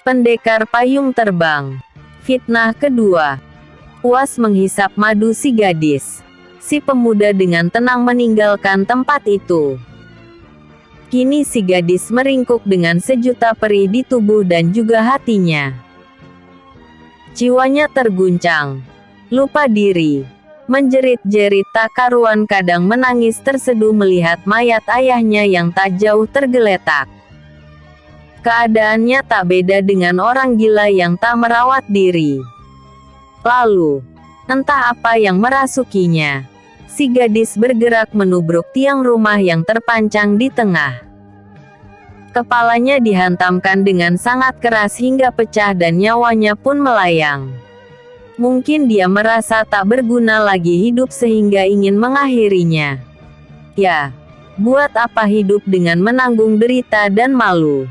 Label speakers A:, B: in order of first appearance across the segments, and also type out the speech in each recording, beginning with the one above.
A: Pendekar payung terbang. Fitnah kedua. Puas menghisap madu si gadis. Si pemuda dengan tenang meninggalkan tempat itu. Kini si gadis meringkuk dengan sejuta perih di tubuh dan juga hatinya. Jiwanya terguncang. Lupa diri. Menjerit-jerit tak karuan, kadang menangis terseduh melihat mayat ayahnya yang tak jauh tergeletak. Keadaannya tak beda dengan orang gila yang tak merawat diri. Lalu, entah apa yang merasukinya. Si gadis bergerak menubruk tiang rumah yang terpancang di tengah. Kepalanya dihantamkan dengan sangat keras hingga pecah dan nyawanya pun melayang. Mungkin dia merasa tak berguna lagi hidup sehingga ingin mengakhirinya. Ya, buat apa hidup dengan menanggung derita dan malu?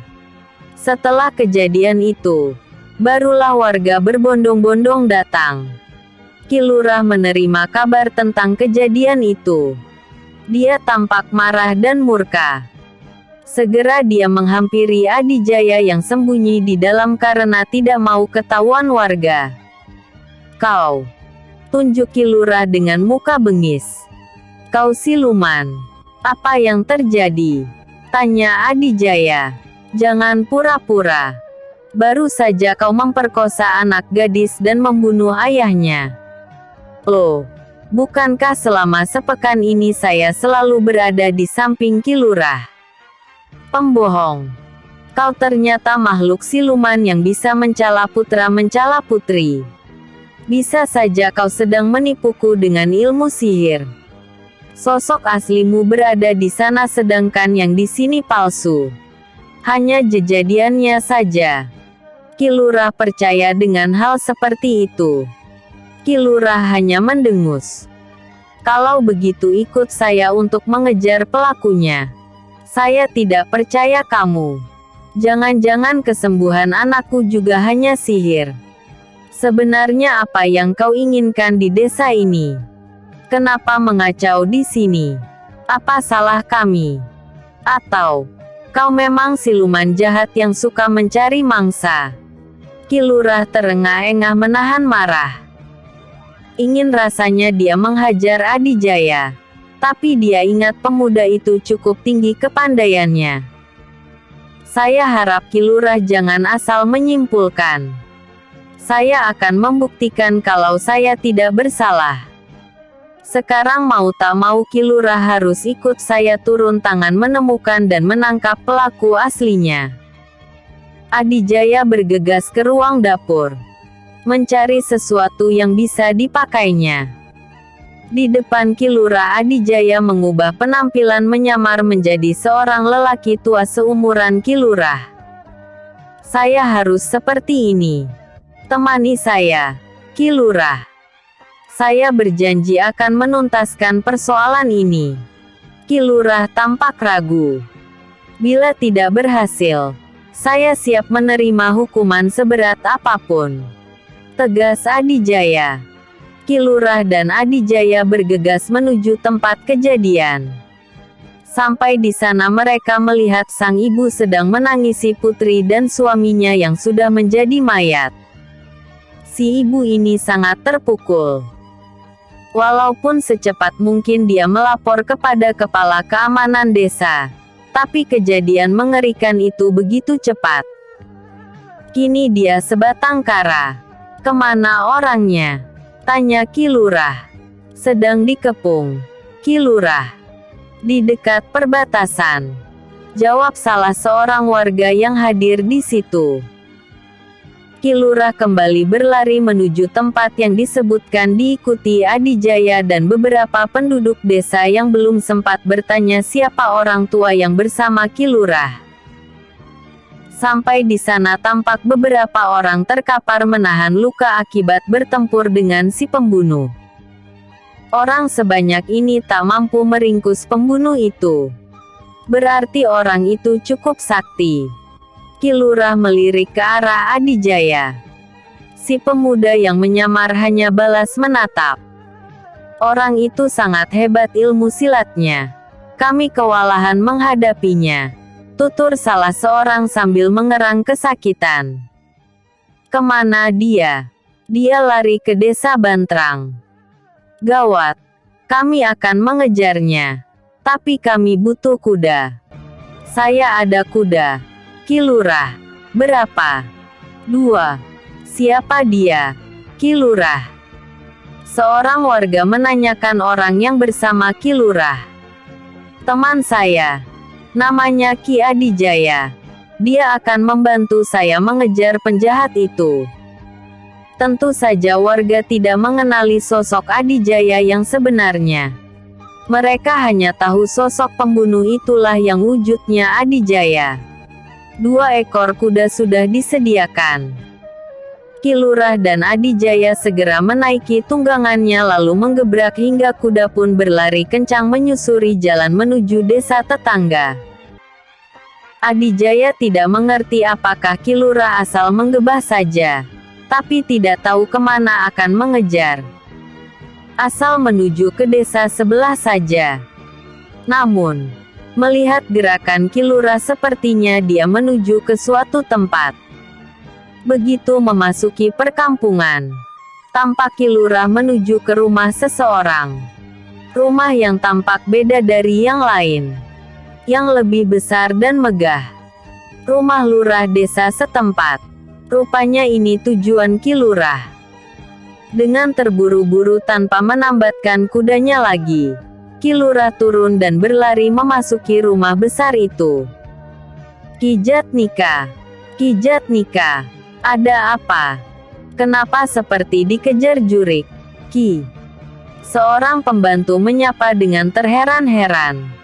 A: Setelah kejadian itu, barulah warga berbondong-bondong datang. Ki Lurah menerima kabar tentang kejadian itu. Dia tampak marah dan murka. Segera dia menghampiri Adijaya yang sembunyi di dalam karena tidak mau ketahuan warga. "Kau," tunjuk Ki Lurah dengan muka bengis. "Kau siluman. Apa yang terjadi?" tanya Adijaya. "Jangan pura-pura. Baru saja kau memperkosa anak gadis dan membunuh ayahnya." "Loh, bukankah selama sepekan ini saya selalu berada di samping Ki Lurah?" "Pembohong. Kau ternyata makhluk siluman yang bisa mencela putra mencela putri. Bisa saja kau sedang menipuku dengan ilmu sihir. Sosok aslimu berada di sana sedangkan yang di sini palsu. Hanya kejadiannya saja." Ki Lurah percaya dengan hal seperti itu. Ki Lurah hanya mendengus. "Kalau begitu ikut saya untuk mengejar pelakunya." "Saya tidak percaya kamu. Jangan-jangan kesembuhan anakku juga hanya sihir. Sebenarnya apa yang kau inginkan di desa ini? Kenapa mengacau di sini? Apa salah kami? Atau kau memang siluman jahat yang suka mencari mangsa?" Ki Lurah terengah-engah menahan marah. Ingin rasanya dia menghajar Adijaya. Tapi dia ingat pemuda itu cukup tinggi kepandaiannya. "Saya harap Ki Lurah jangan asal menyimpulkan. Saya akan membuktikan kalau saya tidak bersalah. Sekarang mau tak mau Ki Lurah harus ikut saya turun tangan menemukan dan menangkap pelaku aslinya." Adijaya bergegas ke ruang dapur. Mencari sesuatu yang bisa dipakainya. Di depan Ki Lurah, Adijaya mengubah penampilan menyamar menjadi seorang lelaki tua seumuran Ki Lurah. "Saya harus seperti ini. Temani saya, Ki Lurah. Saya berjanji akan menuntaskan persoalan ini." Ki Lurah tampak ragu. "Bila tidak berhasil, saya siap menerima hukuman seberat apapun," tegas Adijaya. Ki Lurah dan Adijaya bergegas menuju tempat kejadian. Sampai di sana mereka melihat sang ibu sedang menangisi putri dan suaminya yang sudah menjadi mayat. Si ibu ini sangat terpukul. Walaupun secepat mungkin dia melapor kepada kepala keamanan desa, tapi kejadian mengerikan itu begitu cepat. Kini dia sebatang kara. "Kemana orangnya?" tanya Ki Lurah. "Sedang dikepung, Ki Lurah. Di dekat perbatasan," jawab salah seorang warga yang hadir di situ. Ki Lurah kembali berlari menuju tempat yang disebutkan, diikuti Adijaya dan beberapa penduduk desa yang belum sempat bertanya siapa orang tua yang bersama Ki Lurah. Sampai di sana tampak beberapa orang terkapar menahan luka akibat bertempur dengan si pembunuh. Orang sebanyak ini tak mampu meringkus pembunuh itu. Berarti orang itu cukup sakti. Ki Lurah melirik ke arah Adijaya. Si pemuda yang menyamar hanya balas menatap. "Orang itu sangat hebat ilmu silatnya. Kami kewalahan menghadapinya," tutur salah seorang sambil mengerang kesakitan. Kemana dia? Dia lari ke desa Bantrang. Gawat. Kami akan mengejarnya. Tapi kami butuh kuda. Saya ada kuda. Ki Lurah. Berapa? 2. Siapa dia? Ki Lurah. Seorang warga menanyakan orang yang bersama Ki Lurah. Teman saya. Namanya Ki Adijaya. Dia akan membantu saya mengejar penjahat itu. Tentu saja warga tidak mengenali sosok Adijaya yang sebenarnya. Mereka hanya tahu sosok pembunuh itulah yang wujudnya Adijaya. 2 ekor kuda sudah disediakan. Ki Lurah dan Adijaya segera menaiki tunggangannya lalu menggebrak hingga kuda pun berlari kencang menyusuri jalan menuju desa tetangga. Adijaya tidak mengerti apakah Ki Lurah asal menggebah saja. Tapi tidak tahu kemana akan mengejar. Asal menuju ke desa sebelah saja. Namun, melihat gerakan Ki Lurah sepertinya dia menuju ke suatu tempat. Begitu memasuki perkampungan, tampak Ki Lurah menuju ke rumah seseorang. Rumah yang tampak beda dari yang lain. Yang lebih besar dan megah. Rumah lurah desa setempat. Rupanya ini tujuan Ki Lurah. Dengan terburu-buru tanpa menambatkan kudanya lagi, Ki Lurah turun dan berlari memasuki rumah besar itu. Ki Jatnika. Ki Jatnika. Ada apa? Kenapa seperti dikejar jurik? Ki. Seorang pembantu menyapa dengan terheran-heran.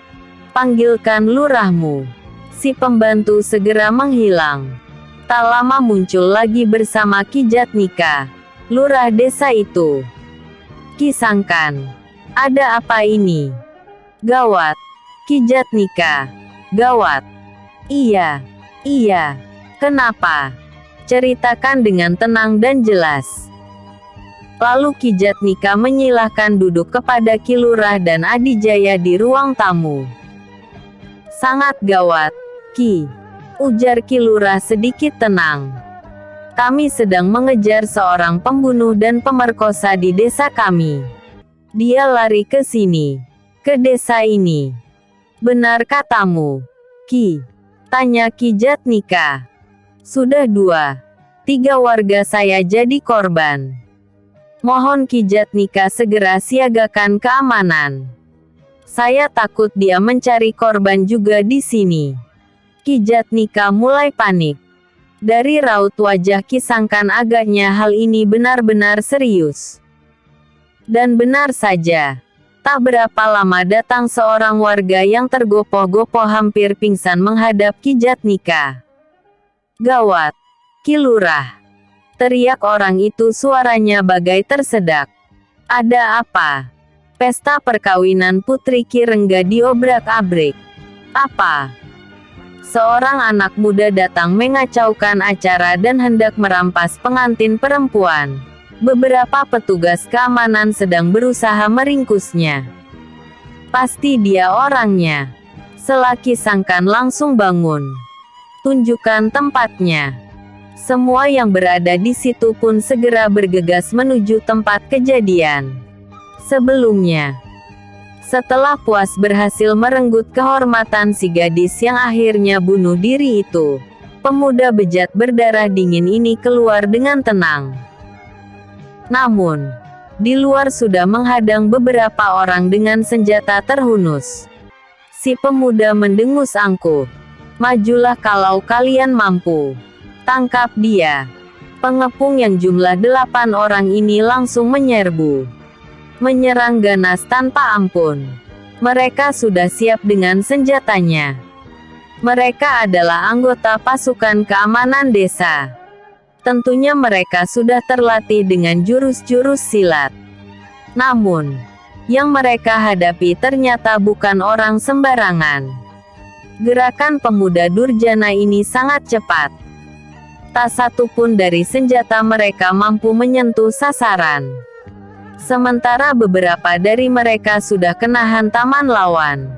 A: Panggilkan lurahmu. Si pembantu segera menghilang. Tak lama muncul lagi bersama Ki Jatnika, lurah desa itu. Ki Sangkan. Ada apa ini? Gawat. Ki Jatnika. Gawat. Iya. Iya. Kenapa? Ceritakan dengan tenang dan jelas. Lalu Ki Jatnika menyilahkan duduk kepada Ki Lurah dan Adijaya di ruang tamu. Sangat gawat, Ki. Ujar Ki Lurah sedikit tenang. Kami sedang mengejar seorang pembunuh dan pemerkosa di desa kami. Dia lari ke sini. Ke desa ini. Benar katamu, Ki? Tanya Ki Jatnika. Sudah 2-3 warga saya jadi korban. Mohon Ki Jatnika segera siagakan keamanan. Saya takut dia mencari korban juga di sini. Ki Jatnika mulai panik. Dari raut wajah Ki Sangkan agaknya hal ini benar-benar serius. Dan benar saja. Tak berapa lama datang seorang warga yang tergopoh-gopoh hampir pingsan menghadap Ki Jatnika. Gawat. Ki Lurah. Teriak orang itu suaranya bagai tersedak. Ada apa? Pesta perkawinan Putri Ki Rengga diobrak-abrik. Apa? Seorang anak muda datang mengacaukan acara dan hendak merampas pengantin perempuan. Beberapa petugas keamanan sedang berusaha meringkusnya. Pasti dia orangnya. Selaki Sangkan langsung bangun. Tunjukkan tempatnya. Semua yang berada di situ pun segera bergegas menuju tempat kejadian. Sebelumnya, setelah puas berhasil merenggut kehormatan si gadis yang akhirnya bunuh diri itu, pemuda bejat berdarah dingin ini keluar dengan tenang. Namun, di luar sudah menghadang beberapa orang dengan senjata terhunus. Si pemuda mendengus angkuh. Majulah kalau kalian mampu. Tangkap dia. Pengepung yang jumlah 8 orang ini langsung menyerbu. Menyerang ganas tanpa ampun. Mereka sudah siap dengan senjatanya. Mereka adalah anggota pasukan keamanan desa. Tentunya mereka sudah terlatih dengan jurus-jurus silat. Namun, yang mereka hadapi ternyata bukan orang sembarangan. Gerakan pemuda durjana ini sangat cepat. Tak satu pun dari senjata mereka mampu menyentuh sasaran. Sementara beberapa dari mereka sudah kena hantaman lawan.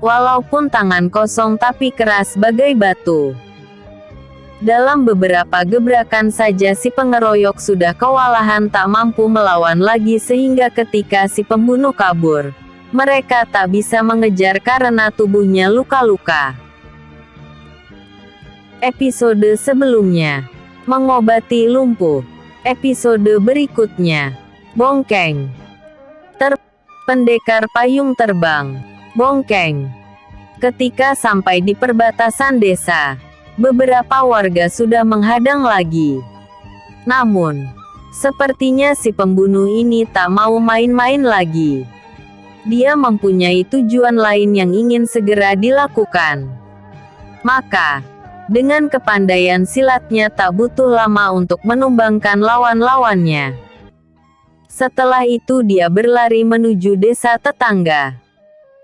A: Walaupun tangan kosong tapi keras bagai batu. Dalam beberapa gebrakan saja si pengeroyok sudah kewalahan tak mampu melawan lagi sehingga ketika si pembunuh kabur, mereka tak bisa mengejar karena tubuhnya luka-luka. Episode sebelumnya, mengobati lumpuh. Episode berikutnya, Bongkeng. Pendekar payung terbang. Bongkeng. Ketika sampai di perbatasan desa, beberapa warga sudah menghadang lagi. Namun, sepertinya si pembunuh ini tak mau main-main lagi. Dia mempunyai tujuan lain yang ingin segera dilakukan. Maka, dengan kepandaian silatnya tak butuh lama untuk menumbangkan lawan-lawannya. Setelah itu dia berlari menuju desa tetangga.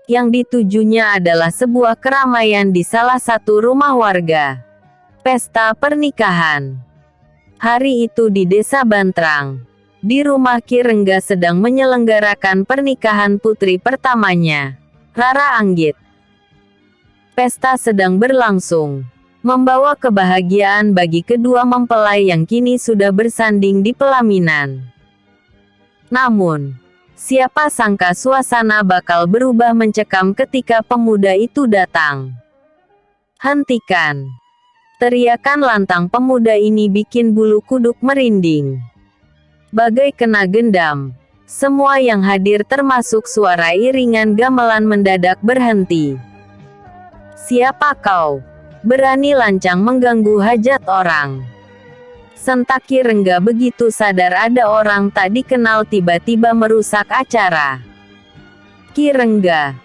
A: Yang ditujunya adalah sebuah keramaian di salah satu rumah warga. Pesta pernikahan. Hari itu di desa Bantrang, di rumah Ki Rengga sedang menyelenggarakan pernikahan putri pertamanya, Rara Anggit. Pesta sedang berlangsung, membawa kebahagiaan bagi kedua mempelai yang kini sudah bersanding di pelaminan. Namun, siapa sangka suasana bakal berubah mencekam ketika pemuda itu datang. "Hentikan!" Teriakan lantang pemuda ini bikin bulu kuduk merinding. Bagai kena gendam, semua yang hadir termasuk suara iringan gamelan mendadak berhenti. "Siapa kau? Berani lancang mengganggu hajat orang?" Sentak Ki Rengga begitu sadar ada orang tak dikenal tiba-tiba merusak acara. "Ki Rengga,"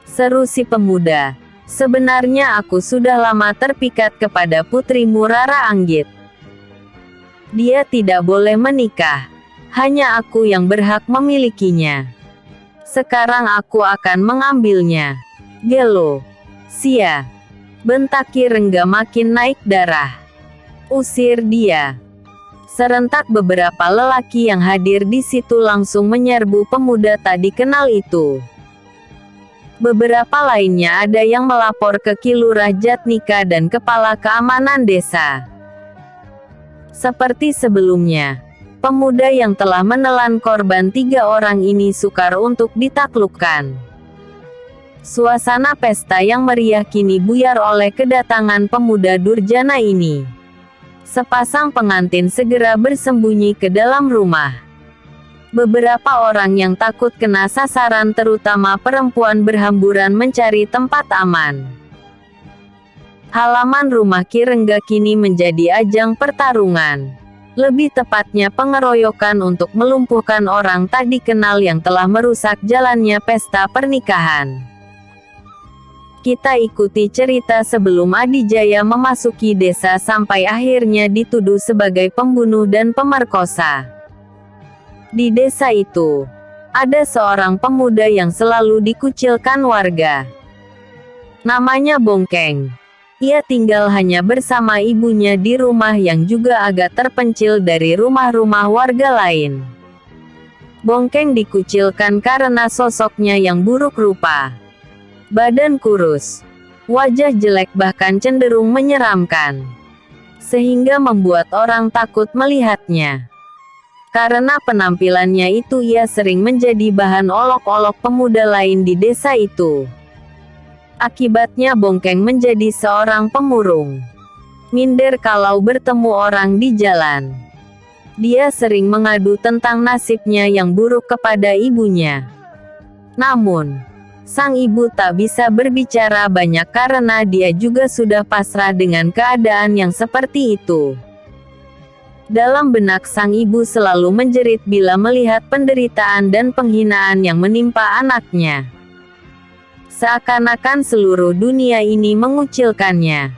A: seru si pemuda, "sebenarnya aku sudah lama terpikat kepada putrimu Rara Anggit. Dia tidak boleh menikah. Hanya aku yang berhak memilikinya. Sekarang aku akan mengambilnya." "Gelo, sia!" bentak Ki Rengga makin naik darah. "Usir dia!" Serentak beberapa lelaki yang hadir di situ langsung menyerbu pemuda tak dikenal itu. Beberapa lainnya ada yang melapor ke Ki Lurah Jatnika dan Kepala Keamanan Desa. Seperti sebelumnya, pemuda yang telah menelan korban 3 orang ini sukar untuk ditaklukkan. Suasana pesta yang meriah kini buyar oleh kedatangan pemuda durjana ini. Sepasang pengantin segera bersembunyi ke dalam rumah. Beberapa orang yang takut kena sasaran terutama perempuan berhamburan mencari tempat aman. Halaman rumah Ki Rengga kini menjadi ajang pertarungan. Lebih tepatnya pengeroyokan untuk melumpuhkan orang tak dikenal yang telah merusak jalannya pesta pernikahan. Kita ikuti cerita sebelum Adijaya memasuki desa sampai akhirnya dituduh sebagai pembunuh dan pemerkosa. Di desa itu, ada seorang pemuda yang selalu dikucilkan warga. Namanya Bongkeng. Ia tinggal hanya bersama ibunya di rumah yang juga agak terpencil dari rumah-rumah warga lain. Bongkeng dikucilkan karena sosoknya yang buruk rupa. Badan kurus, wajah jelek bahkan cenderung menyeramkan. Sehingga membuat orang takut melihatnya. Karena penampilannya itu ia sering menjadi bahan olok-olok pemuda lain di desa itu. Akibatnya Bongkeng menjadi seorang pemurung. Minder kalau bertemu orang di jalan. Dia sering mengadu tentang nasibnya yang buruk kepada ibunya. Namun, sang ibu tak bisa berbicara banyak karena dia juga sudah pasrah dengan keadaan yang seperti itu. Dalam benak sang ibu selalu menjerit bila melihat penderitaan dan penghinaan yang menimpa anaknya. Seakan-akan seluruh dunia ini mengucilkannya.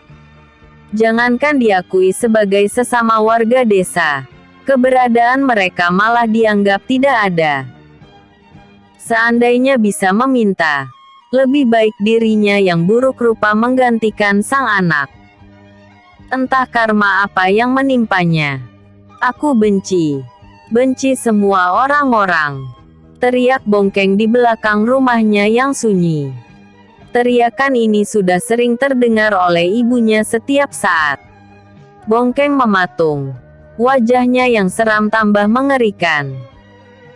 A: Jangankan diakui sebagai sesama warga desa, keberadaan mereka malah dianggap tidak ada. Seandainya bisa meminta, lebih baik dirinya yang buruk rupa menggantikan sang anak. Entah karma apa yang menimpanya. "Aku benci semua orang-orang," teriak Bongkeng di belakang rumahnya yang sunyi. Teriakan ini sudah sering terdengar oleh ibunya setiap saat. Bongkeng mematung. Wajahnya yang seram tambah mengerikan.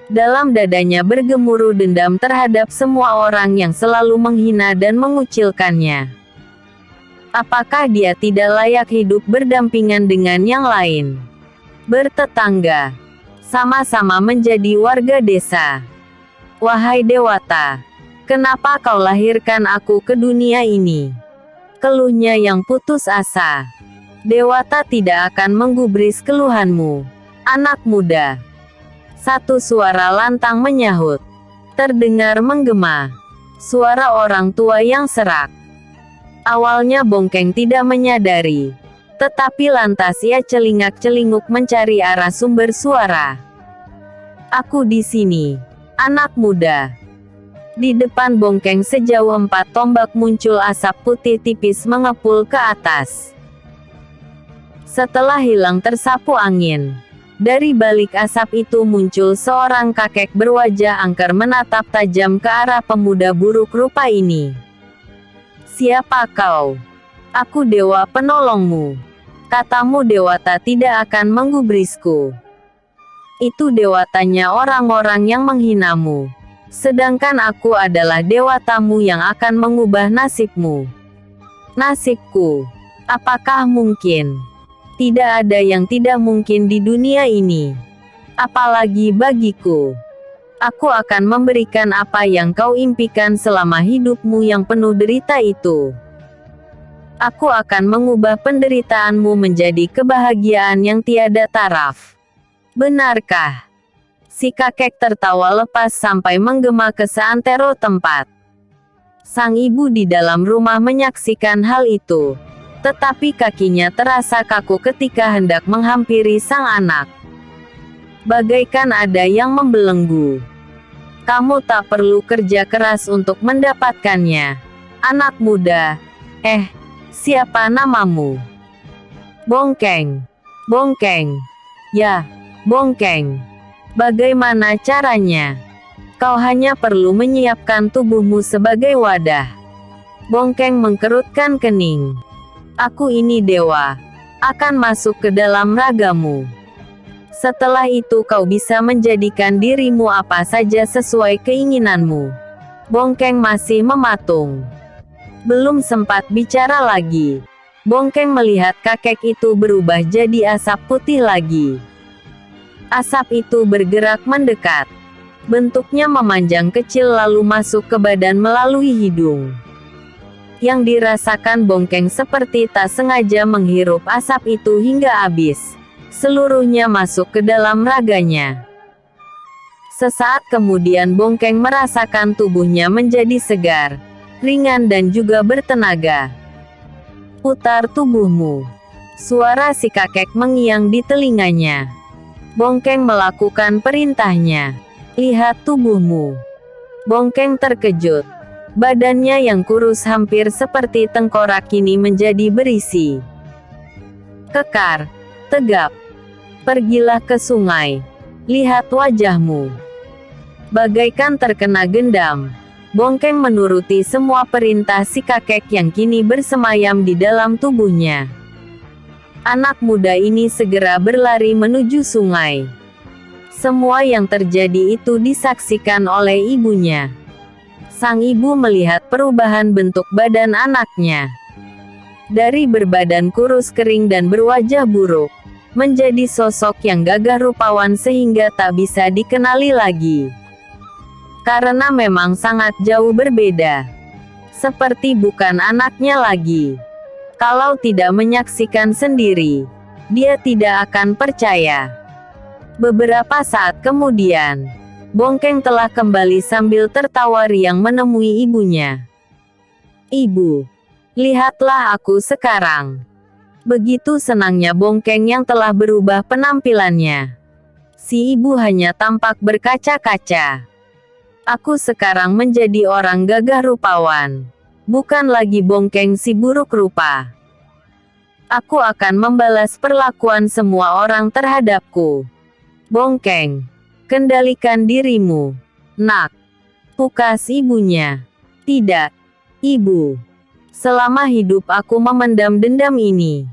A: Dalam dadanya bergemuruh dendam terhadap semua orang yang selalu menghina dan mengucilkannya. Apakah dia tidak layak hidup berdampingan dengan yang lain? Bertetangga. Sama-sama menjadi warga desa. Wahai Dewata, kenapa kau lahirkan aku ke dunia ini? Keluhnya yang putus asa. Dewata tidak akan menggubris keluhanmu, anak muda. Satu suara lantang menyahut. Terdengar menggema. Suara orang tua yang serak. Awalnya Bongkeng tidak menyadari. Tetapi lantas ia celingak-celinguk mencari arah sumber suara. Aku di sini, anak muda. Di depan Bongkeng sejauh 4 tombak muncul asap putih tipis mengepul ke atas. Setelah hilang tersapu angin, dari balik asap itu muncul seorang kakek berwajah angker menatap tajam ke arah pemuda buruk rupa ini. Siapa kau? Aku dewa penolongmu. Katamu dewata tidak akan menggubrisku. Itu dewatanya orang-orang yang menghinamu. Sedangkan aku adalah dewatamu yang akan mengubah nasibmu. Nasibku. Apakah mungkin? Tidak ada yang tidak mungkin di dunia ini. Apalagi bagiku. Aku akan memberikan apa yang kau impikan selama hidupmu yang penuh derita itu. Aku akan mengubah penderitaanmu menjadi kebahagiaan yang tiada taraf. Benarkah? Si kakek tertawa lepas sampai menggema ke seantero tempat. Sang ibu di dalam rumah menyaksikan hal itu. Tetapi kakinya terasa kaku ketika hendak menghampiri sang anak. Bagaikan ada yang membelenggu. Kamu tak perlu kerja keras untuk mendapatkannya. Anak muda. Siapa namamu? Bongkeng. Bongkeng. Ya, Bongkeng. Bagaimana caranya? Kau hanya perlu menyiapkan tubuhmu sebagai wadah. Bongkeng mengkerutkan kening. Aku ini dewa, akan masuk ke dalam ragamu. Setelah itu kau bisa menjadikan dirimu apa saja sesuai keinginanmu. Bongkeng masih mematung. Belum sempat bicara lagi. Bongkeng melihat kakek itu berubah jadi asap putih lagi. Asap itu bergerak mendekat. Bentuknya memanjang kecil lalu masuk ke badan melalui hidung. Yang dirasakan Bongkeng seperti tak sengaja menghirup asap itu hingga habis. Seluruhnya masuk ke dalam raganya. Sesaat kemudian Bongkeng merasakan tubuhnya menjadi segar, ringan dan juga bertenaga. Putar tubuhmu. Suara si kakek mengiang di telinganya. Bongkeng melakukan perintahnya. Lihat tubuhmu. Bongkeng terkejut. Badannya yang kurus hampir seperti tengkorak kini menjadi berisi. Kekar. Tegap. Pergilah ke sungai. Lihat wajahmu. Bagaikan terkena gendam. Bongkeng menuruti semua perintah si kakek yang kini bersemayam di dalam tubuhnya. Anak muda ini segera berlari menuju sungai. Semua yang terjadi itu disaksikan oleh ibunya. Sang ibu melihat perubahan bentuk badan anaknya. Dari berbadan kurus kering dan berwajah buruk, menjadi sosok yang gagah rupawan sehingga tak bisa dikenali lagi. Karena memang sangat jauh berbeda. Seperti bukan anaknya lagi. Kalau tidak menyaksikan sendiri, dia tidak akan percaya. Beberapa saat kemudian, Bongkeng telah kembali sambil tertawa riang menemui ibunya. Ibu, lihatlah aku sekarang. Begitu senangnya Bongkeng yang telah berubah penampilannya. Si ibu hanya tampak berkaca-kaca. Aku sekarang menjadi orang gagah rupawan. Bukan lagi Bongkeng si buruk rupa. Aku akan membalas perlakuan semua orang terhadapku. Bongkeng. Kendalikan dirimu, nak. Pukas ibunya. Tidak, ibu. Selama hidup aku memendam dendam ini.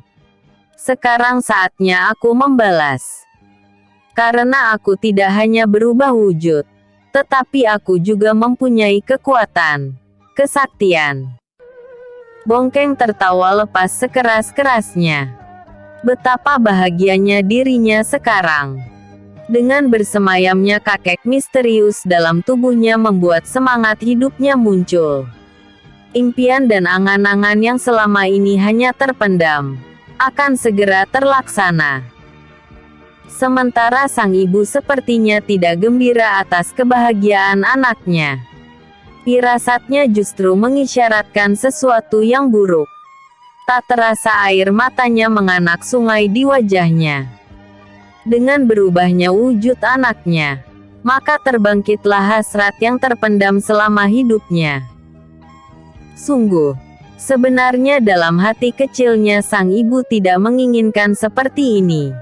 A: Sekarang saatnya aku membalas. Karena aku tidak hanya berubah wujud, tetapi aku juga mempunyai kekuatan, kesaktian. Bongkeng tertawa lepas sekeras-kerasnya. Betapa bahagianya dirinya sekarang. Dengan bersemayamnya kakek misterius dalam tubuhnya membuat semangat hidupnya muncul. Impian dan angan-angan yang selama ini hanya terpendam, akan segera terlaksana. Sementara sang ibu sepertinya tidak gembira atas kebahagiaan anaknya. Firasatnya justru mengisyaratkan sesuatu yang buruk. Tak terasa air matanya menganak sungai di wajahnya. Dengan berubahnya wujud anaknya, maka terbangkitlah hasrat yang terpendam selama hidupnya. Sungguh, sebenarnya dalam hati kecilnya sang ibu tidak menginginkan seperti ini.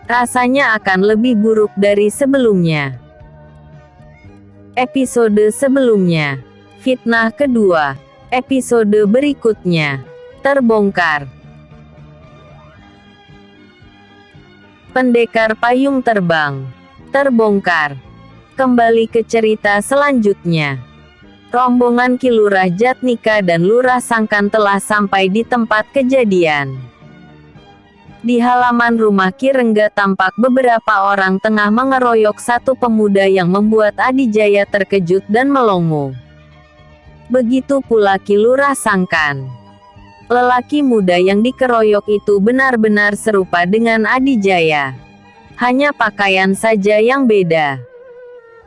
A: Rasanya akan lebih buruk dari sebelumnya. Episode sebelumnya, fitnah kedua. Episode berikutnya, terbongkar. Pendekar payung terbang, terbongkar. Kembali ke cerita selanjutnya. Rombongan Ki Lurah Jatnika dan Lurah Sangkan telah sampai di tempat kejadian. Di halaman rumah Ki Rengga tampak beberapa orang tengah mengeroyok satu pemuda yang membuat Adijaya terkejut dan melongo. Begitu pula Ki Lurah Sangkan. Lelaki muda yang dikeroyok itu benar-benar serupa dengan Adijaya. Hanya pakaian saja yang beda.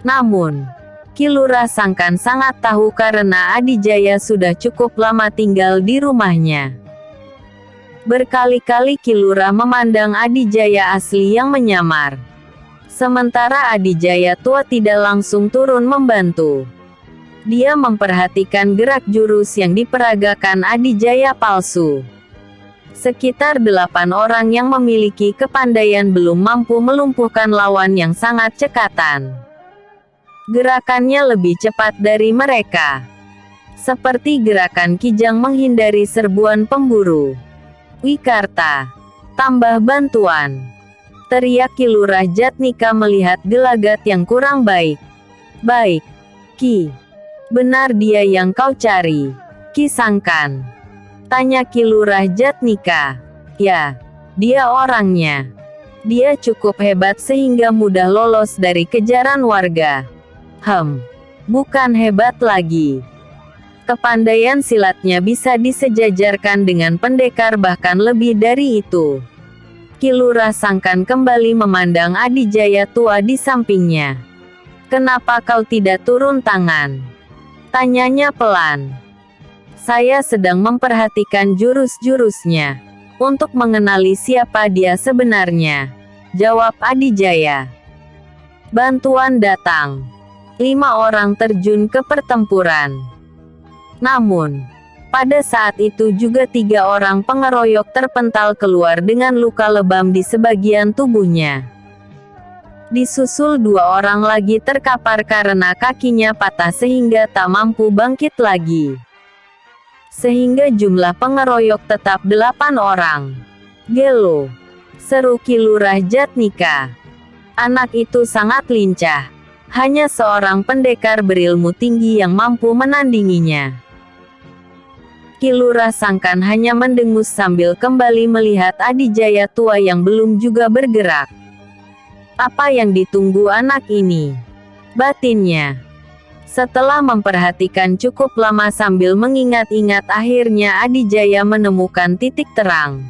A: Namun, Ki Lurah Sangkan sangat tahu karena Adijaya sudah cukup lama tinggal di rumahnya. Berkali-kali Ki Lurah memandang Adijaya asli yang menyamar. Sementara Adijaya tua tidak langsung turun membantu. Dia memperhatikan gerak jurus yang diperagakan Adijaya palsu. Sekitar 8 orang yang memiliki kepandaian belum mampu melumpuhkan lawan yang sangat cekatan. Gerakannya lebih cepat dari mereka. Seperti gerakan Kijang menghindari serbuan pemburu. Wikarta, tambah bantuan. Teriak Ki Lurah Jatnika melihat gelagat yang kurang baik. Baik, Ki. Benar dia yang kau cari, Ki Sangkan? Tanya Ki Lurah Jatnika. Ya, dia orangnya. Dia cukup hebat sehingga mudah lolos dari kejaran warga. Bukan hebat lagi. Kepandaian silatnya bisa disejajarkan dengan pendekar bahkan lebih dari itu. Ki Lurah Sangkan kembali memandang Adijaya tua di sampingnya. Kenapa kau tidak turun tangan? Tanyanya pelan. Saya sedang memperhatikan jurus-jurusnya. Untuk mengenali siapa dia sebenarnya. Jawab Adijaya. Bantuan datang. 5 orang terjun ke pertempuran. Namun, pada saat itu juga 3 orang pengeroyok terpental keluar dengan luka lebam di sebagian tubuhnya. Disusul 2 orang lagi terkapar karena kakinya patah sehingga tak mampu bangkit lagi. Sehingga jumlah pengeroyok tetap 8 orang. Gelo, seru Ki Lurah Jatnika. Anak itu sangat lincah. Hanya seorang pendekar berilmu tinggi yang mampu menandinginya. Ki Lurah Sangkan hanya mendengus sambil kembali melihat Adijaya tua yang belum juga bergerak. Apa yang ditunggu anak ini? Batinnya. Setelah memperhatikan cukup lama sambil mengingat-ingat akhirnya Adijaya menemukan titik terang.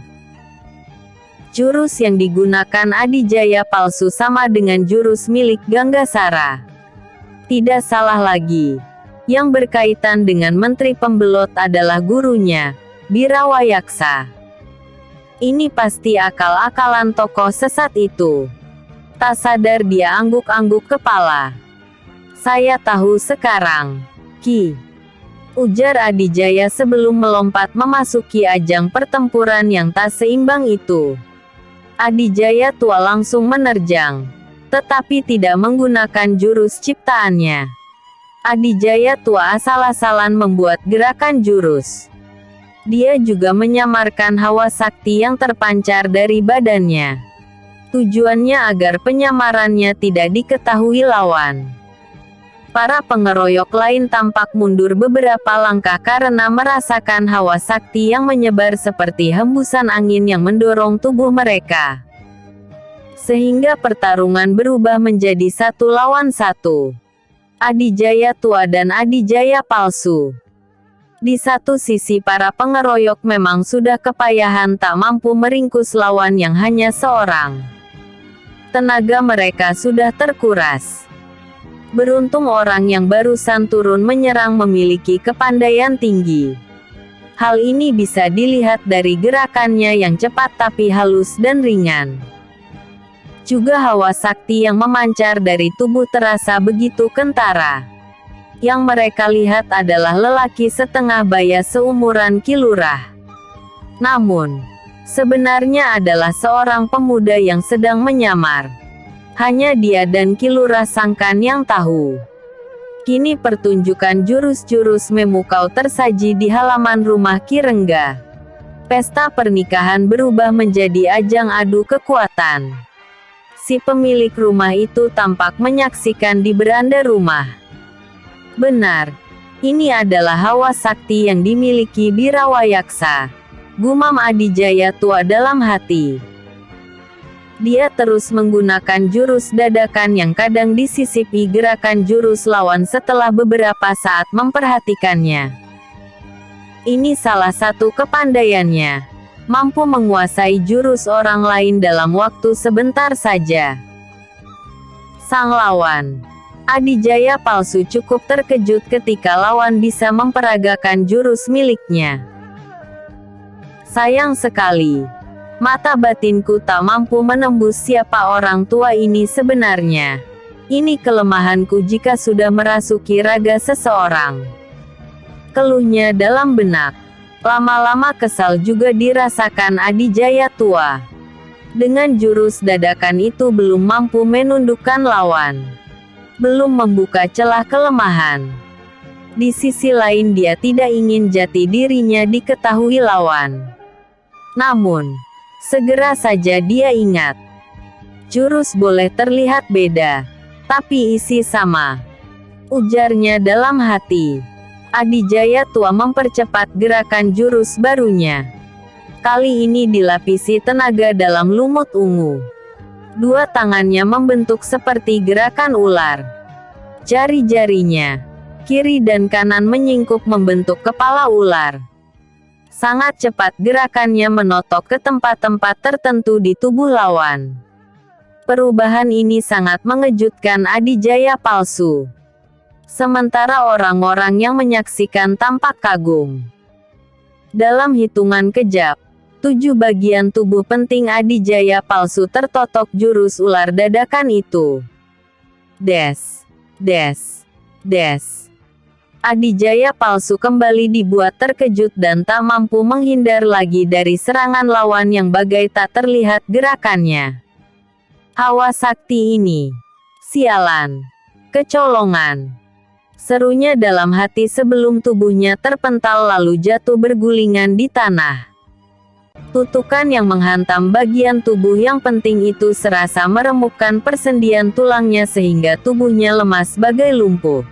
A: Jurus yang digunakan Adijaya palsu sama dengan jurus milik Ganggasara. Tidak salah lagi. Yang berkaitan dengan Menteri Pembelot adalah gurunya, Birawayaksa. Ini pasti akal-akalan tokoh sesat itu. Tak sadar dia angguk-angguk kepala. Saya tahu sekarang, Ki. Ujar Adijaya sebelum melompat memasuki ajang pertempuran yang tak seimbang itu. Adijaya tua langsung menerjang, tetapi tidak menggunakan jurus ciptaannya. Adijaya tua asal-asalan membuat gerakan jurus. Dia juga menyamarkan hawa sakti yang terpancar dari badannya. Tujuannya agar penyamarannya tidak diketahui lawan. Para pengeroyok lain tampak mundur beberapa langkah karena merasakan hawa sakti yang menyebar seperti hembusan angin yang mendorong tubuh mereka. Sehingga pertarungan berubah menjadi 1 lawan 1. Adijaya tua dan Adijaya palsu. Di satu sisi para pengeroyok memang sudah kepayahan tak mampu meringkus lawan yang hanya seorang. Tenaga mereka sudah terkuras. Beruntung orang yang barusan turun menyerang memiliki kepandaian tinggi. Hal ini bisa dilihat dari gerakannya yang cepat tapi halus dan ringan. Juga hawa sakti yang memancar dari tubuh terasa begitu kentara. Yang mereka lihat adalah lelaki setengah baya seumuran Ki Lurah. Namun, sebenarnya adalah seorang pemuda yang sedang menyamar. Hanya dia dan Ki Lurah Sangkan yang tahu. Kini pertunjukan jurus-jurus memukau tersaji di halaman rumah Ki Rengga. Pesta pernikahan berubah menjadi ajang adu kekuatan. Si pemilik rumah itu tampak menyaksikan di beranda rumah. Benar, ini adalah hawa sakti yang dimiliki Birawayaksa, gumam Adijaya tua dalam hati. Dia terus menggunakan jurus dadakan yang kadang disisipi gerakan jurus lawan setelah beberapa saat memperhatikannya. Ini salah satu kepandaiannya, mampu menguasai jurus orang lain dalam waktu sebentar saja. Sang lawan Adijaya palsu cukup terkejut ketika lawan bisa memperagakan jurus miliknya. Sayang sekali, mata batinku tak mampu menembus siapa orang tua ini sebenarnya. Ini kelemahanku jika sudah merasuki raga seseorang. Keluhnya dalam benak. Lama-lama kesal juga dirasakan Adijaya tua. Dengan jurus dadakan itu belum mampu menundukkan lawan. Belum membuka celah kelemahan. Di sisi lain dia tidak ingin jati dirinya diketahui lawan. Namun, segera saja dia ingat. Jurus boleh terlihat beda, tapi isi sama. Ujarnya dalam hati. Adijaya tua mempercepat gerakan jurus barunya. Kali ini dilapisi tenaga dalam lumut ungu. Dua tangannya membentuk seperti gerakan ular. Jari-jarinya, kiri dan kanan menyingkup membentuk kepala ular. Sangat cepat gerakannya menotok ke tempat-tempat tertentu di tubuh lawan. Perubahan ini sangat mengejutkan Adijaya palsu. Sementara orang-orang yang menyaksikan tampak kagum. Dalam hitungan kejap, 7 bagian tubuh penting Adijaya palsu tertotok jurus ular dadakan itu. Des, des, des. Adijaya palsu kembali dibuat terkejut dan tak mampu menghindar lagi dari serangan lawan yang bagai tak terlihat gerakannya. Hawa sakti ini. Sialan. Kecolongan. Serunya dalam hati sebelum tubuhnya terpental lalu jatuh bergulingan di tanah. Tutukan yang menghantam bagian tubuh yang penting itu serasa meremukkan persendian tulangnya sehingga tubuhnya lemas bagai lumpuh.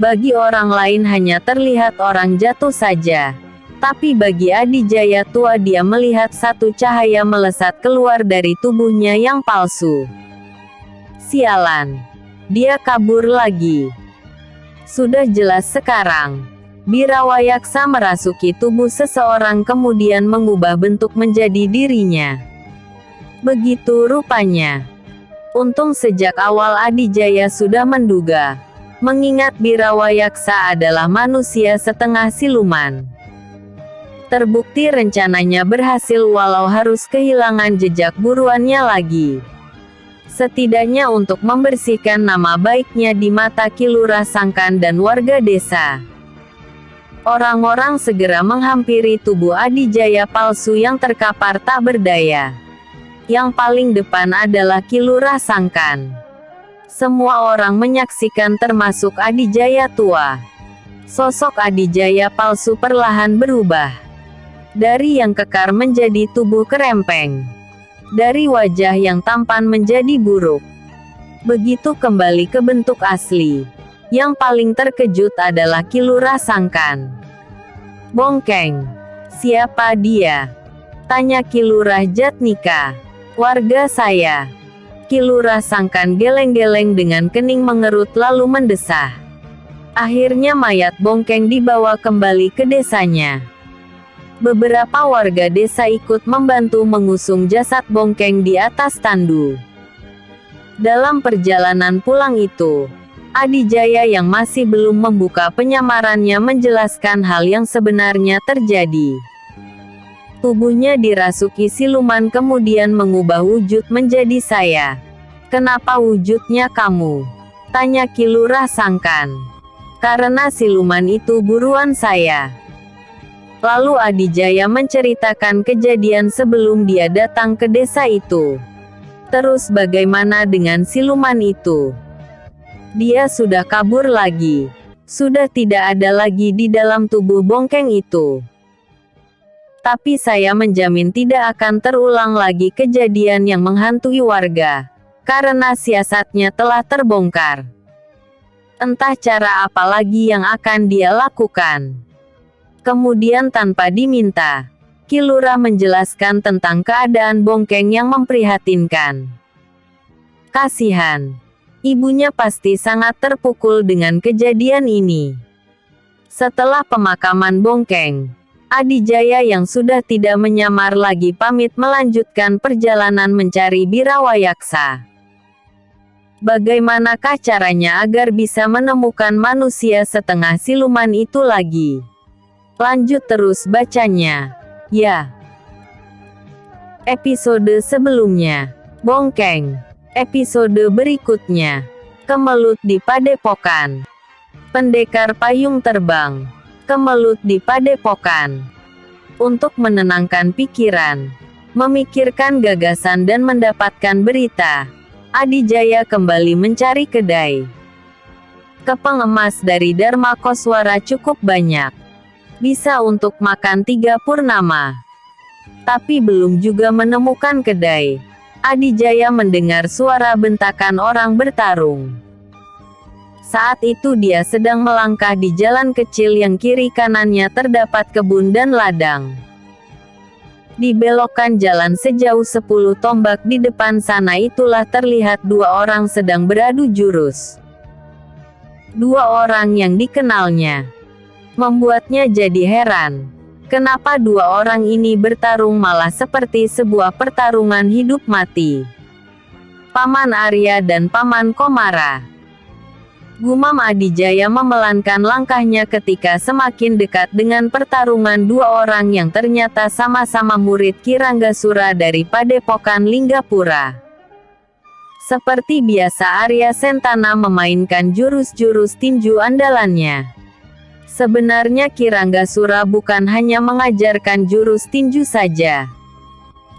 A: Bagi orang lain hanya terlihat orang jatuh saja. Tapi bagi Adijaya tua dia melihat satu cahaya melesat keluar dari tubuhnya yang palsu. Sialan. Dia kabur lagi. Sudah jelas sekarang. Birawayaksa merasuki tubuh seseorang kemudian mengubah bentuk menjadi dirinya. Begitu rupanya. Untung sejak awal Adijaya sudah menduga. Mengingat Birawayaksa adalah manusia setengah siluman. Terbukti rencananya berhasil walau harus kehilangan jejak buruannya lagi. Setidaknya untuk membersihkan nama baiknya di mata Ki Lurah Sangkan dan warga desa. Orang-orang segera menghampiri tubuh Adijaya palsu yang terkapar tak berdaya. Yang paling depan adalah Ki Lurah Sangkan. Semua orang menyaksikan termasuk Adijaya tua. Sosok Adijaya palsu perlahan berubah. Dari yang kekar menjadi tubuh kerempeng. Dari wajah yang tampan menjadi buruk. Begitu kembali ke bentuk asli. Yang paling terkejut adalah Ki Lurah Sangkan. "Bongkeng, siapa dia?" tanya Ki Lurah Jatnika. "Warga saya." Ki Lurah Sangkan geleng-geleng dengan kening mengerut lalu mendesah. Akhirnya mayat Bongkeng dibawa kembali ke desanya. Beberapa warga desa ikut membantu mengusung jasad Bongkeng di atas tandu. Dalam perjalanan pulang itu, Adijaya yang masih belum membuka penyamarannya menjelaskan hal yang sebenarnya terjadi. Tubuhnya dirasuki siluman kemudian mengubah wujud menjadi saya. "Kenapa wujudnya kamu?" tanya Ki Lurah Sangkan. "Karena siluman itu buruan saya." Lalu Adijaya menceritakan kejadian sebelum dia datang ke desa itu. "Terus bagaimana dengan siluman itu?" "Dia sudah kabur lagi. Sudah tidak ada lagi di dalam tubuh Bongkeng itu. Tapi saya menjamin tidak akan terulang lagi kejadian yang menghantui warga. Karena siasatnya telah terbongkar. Entah cara apa lagi yang akan dia lakukan." Kemudian tanpa diminta, Ki Lurah menjelaskan tentang keadaan Bongkeng yang memprihatinkan. Kasihan. Ibunya pasti sangat terpukul dengan kejadian ini. Setelah pemakaman Bongkeng, Adijaya yang sudah tidak menyamar lagi pamit melanjutkan perjalanan mencari Birawayaksa. Bagaimanakah caranya agar bisa menemukan manusia setengah siluman itu lagi? Lanjut terus bacanya. Ya. Episode sebelumnya. Bongkeng. Episode berikutnya. Kemelut di Padepokan. Pendekar payung terbang. Kemelut di Padepokan. Untuk menenangkan pikiran, memikirkan gagasan dan mendapatkan berita, Adijaya kembali mencari kedai. Kepeng emas dari Dharma Koswara cukup banyak. Bisa untuk makan 3 purnama. Tapi belum juga menemukan kedai. Adijaya mendengar suara bentakan orang bertarung. Saat itu dia sedang melangkah di jalan kecil yang kiri kanannya terdapat kebun dan ladang. Di belokan jalan sejauh 10 tombak di depan sana itulah terlihat 2 orang sedang beradu jurus. 2 orang yang dikenalnya. Membuatnya jadi heran. Kenapa 2 orang ini bertarung malah seperti sebuah pertarungan hidup mati. Paman Arya dan Paman Komara. Gumam Adijaya memelankan langkahnya ketika semakin dekat dengan pertarungan 2 orang yang ternyata sama-sama murid Ki Ranggasura dari Padepokan Linggapura. Seperti biasa Arya Sentana memainkan jurus-jurus tinju andalannya. Sebenarnya Ki Ranggasura bukan hanya mengajarkan jurus tinju saja,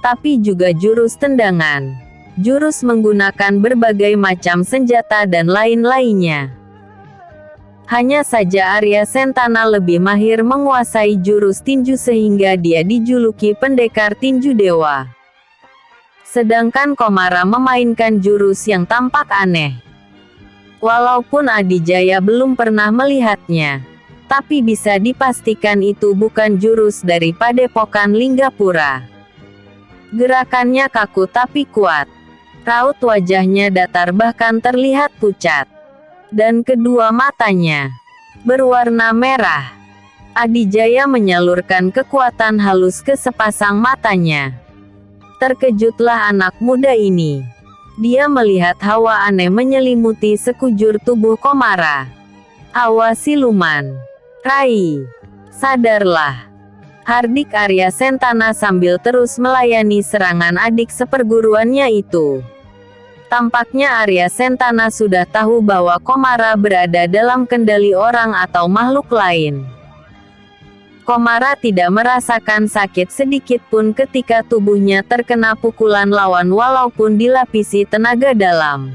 A: tapi juga jurus tendangan, jurus menggunakan berbagai macam senjata dan lain-lainnya. Hanya saja Arya Sentana lebih mahir menguasai jurus tinju sehingga dia dijuluki pendekar tinju dewa. Sedangkan Komara memainkan jurus yang tampak aneh. Walaupun Adijaya belum pernah melihatnya, tapi bisa dipastikan itu bukan jurus dari Padepokan Linggapura. Gerakannya kaku tapi kuat. Raut wajahnya datar bahkan terlihat pucat. Dan kedua matanya berwarna merah. Adijaya menyalurkan kekuatan halus ke sepasang matanya. Terkejutlah anak muda ini. Dia melihat hawa aneh menyelimuti sekujur tubuh Komara. Hawa siluman. "Rai, sadarlah," hardik Arya Sentana sambil terus melayani serangan adik seperguruannya itu. Tampaknya Arya Sentana sudah tahu bahwa Komara berada dalam kendali orang atau makhluk lain. Komara tidak merasakan sakit sedikit pun ketika tubuhnya terkena pukulan lawan walaupun dilapisi tenaga dalam.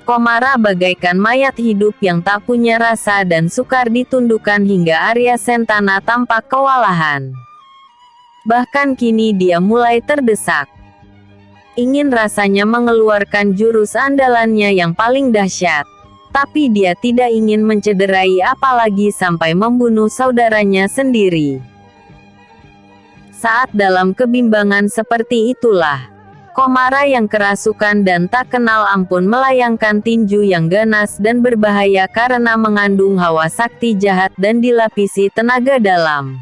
A: Komara bagaikan mayat hidup yang tak punya rasa dan sukar ditundukkan hingga Arya Sentana tampak kewalahan. Bahkan kini dia mulai terdesak. Ingin rasanya mengeluarkan jurus andalannya yang paling dahsyat. Tapi dia tidak ingin mencederai apalagi sampai membunuh saudaranya sendiri. Saat dalam kebimbangan seperti itulah, Komara yang kerasukan dan tak kenal ampun melayangkan tinju yang ganas dan berbahaya karena mengandung hawa sakti jahat dan dilapisi tenaga dalam.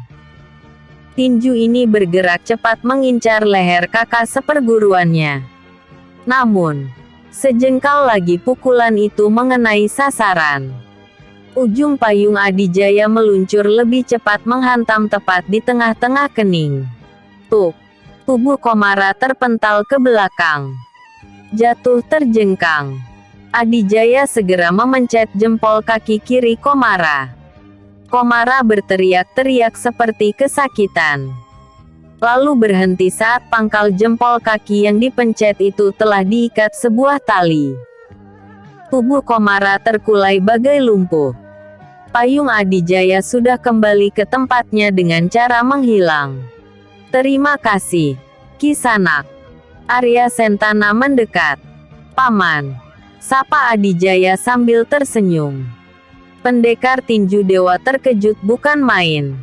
A: Tinju ini bergerak cepat mengincar leher kakak seperguruannya. Namun, sejengkal lagi pukulan itu mengenai sasaran. Ujung payung Adijaya meluncur lebih cepat menghantam tepat di tengah-tengah kening. Tuk! Tubuh Komara terpental ke belakang. Jatuh terjengkang. Adijaya segera memencet jempol kaki kiri Komara. Komara berteriak-teriak seperti kesakitan. Lalu berhenti saat pangkal jempol kaki yang dipencet itu telah diikat sebuah tali. Tubuh Komara terkulai bagai lumpuh. Payung Adijaya sudah kembali ke tempatnya dengan cara menghilang. Terima kasih, Kisanak. Arya Sentana mendekat. Paman, sapa Adijaya sambil tersenyum. Pendekar tinju dewa terkejut bukan main.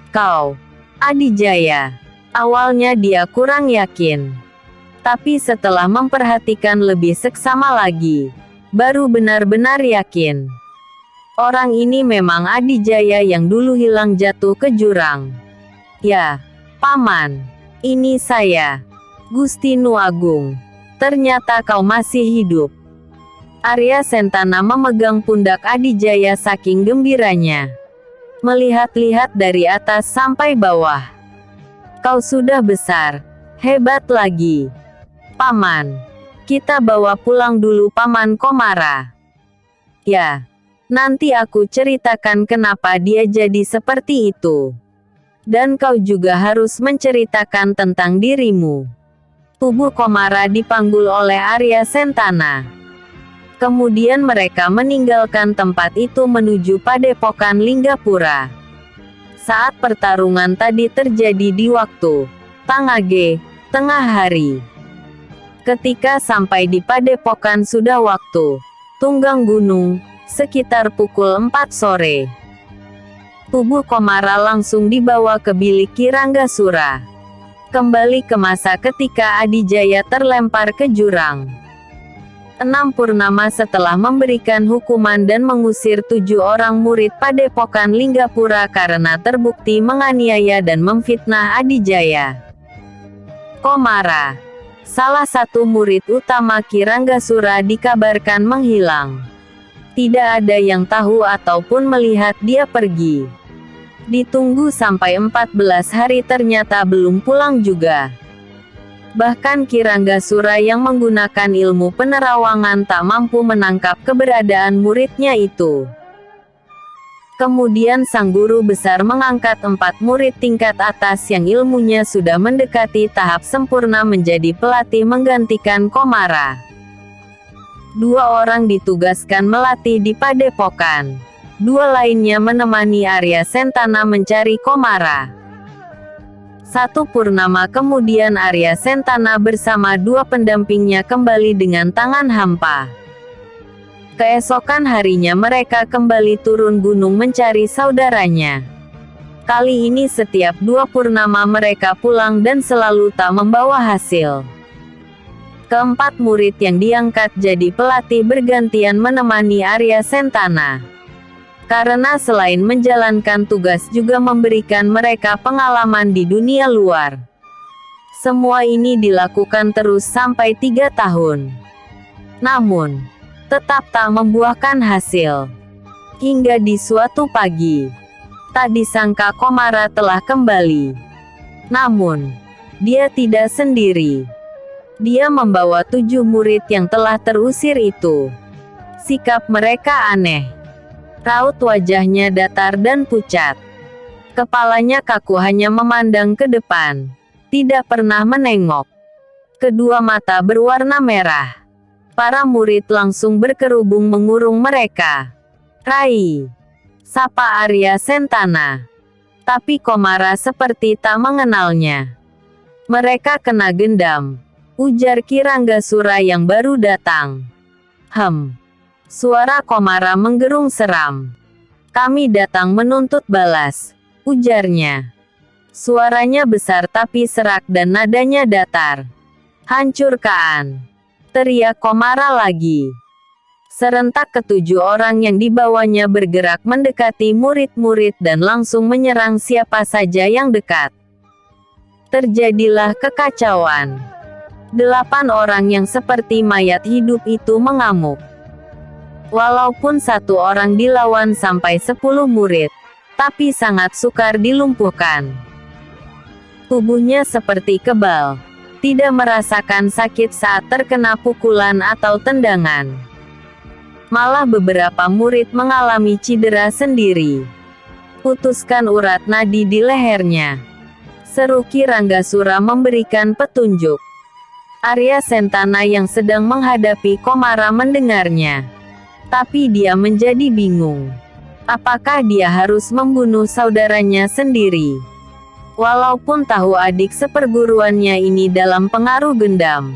A: Kau, Adijaya. Awalnya dia kurang yakin. Tapi setelah memperhatikan lebih seksama lagi, baru benar-benar yakin. Orang ini memang Adijaya yang dulu hilang jatuh ke jurang. Ya. Paman, ini saya, Gusti Nu Agung. Ternyata kau masih hidup. Arya Sentana memegang pundak Adijaya saking gembiranya. Melihat-lihat dari atas sampai bawah. Kau sudah besar, hebat lagi. Paman, kita bawa pulang dulu Paman Komara. Ya, nanti aku ceritakan kenapa dia jadi seperti itu. Dan kau juga harus menceritakan tentang dirimu. Tubuh Komara dipanggul oleh Arya Sentana. Kemudian mereka meninggalkan tempat itu menuju padepokan Linggapura. Saat pertarungan tadi terjadi di waktu Tangage, tengah hari. Ketika sampai di padepokan sudah waktu Tunggang Gunung, sekitar pukul 4 sore. Tubuh Komara langsung dibawa ke bilik Ki Ranggasura. Kembali ke masa ketika Adijaya terlempar ke jurang. 6 purnama setelah memberikan hukuman dan mengusir 7 orang murid padepokan Linggapura karena terbukti menganiaya dan memfitnah Adijaya. Komara, salah satu murid utama Ki Ranggasura, dikabarkan menghilang. Tidak ada yang tahu ataupun melihat dia pergi. Ditunggu sampai 14 hari ternyata belum pulang juga. Bahkan Ki Ranggasura yang menggunakan ilmu penerawangan tak mampu menangkap keberadaan muridnya itu. Kemudian sang guru besar mengangkat 4 murid tingkat atas yang ilmunya sudah mendekati tahap sempurna menjadi pelatih menggantikan Komara. 2 orang ditugaskan melatih di padepokan. 2 lainnya menemani Arya Sentana mencari Komara. 1 purnama kemudian Arya Sentana bersama 2 pendampingnya kembali dengan tangan hampa. Keesokan harinya mereka kembali turun gunung mencari saudaranya. Kali ini setiap 2 purnama mereka pulang dan selalu tak membawa hasil. Keempat murid yang diangkat jadi pelatih bergantian menemani Arya Sentana. Karena selain menjalankan tugas juga memberikan mereka pengalaman di dunia luar. Semua ini dilakukan terus sampai 3 tahun. Namun, tetap tak membuahkan hasil. Hingga di suatu pagi, tak disangka Komara telah kembali. Namun, dia tidak sendiri. Dia membawa 7 murid yang telah terusir itu. Sikap mereka aneh. Raut wajahnya datar dan pucat. Kepalanya kaku hanya memandang ke depan. Tidak pernah menengok. Kedua mata berwarna merah. Para murid langsung berkerubung mengurung mereka. "Rai!" sapa Arya Sentana. Tapi Komara seperti tak mengenalnya. "Mereka kena gendam," ujar Ki Ranggasura yang baru datang. Suara Komara menggerung seram. "Kami datang menuntut balas," ujarnya. Suaranya besar tapi serak dan nadanya datar. "Hancurkan!" teriak Komara lagi. Serentak ketujuh orang yang dibawanya bergerak mendekati murid-murid dan langsung menyerang siapa saja yang dekat. Terjadilah kekacauan. 8 orang yang seperti mayat hidup itu mengamuk. Walaupun 1 orang dilawan sampai 10 murid, tapi sangat sukar dilumpuhkan. Tubuhnya seperti kebal, tidak merasakan sakit saat terkena pukulan atau tendangan. Malah beberapa murid mengalami cedera sendiri. "Putuskan urat nadi di lehernya," seru Ki Ranggasura memberikan petunjuk. Arya Sentana yang sedang menghadapi Komara mendengarnya. Tapi dia menjadi bingung. Apakah dia harus membunuh saudaranya sendiri? Walaupun tahu adik seperguruannya ini dalam pengaruh gendam,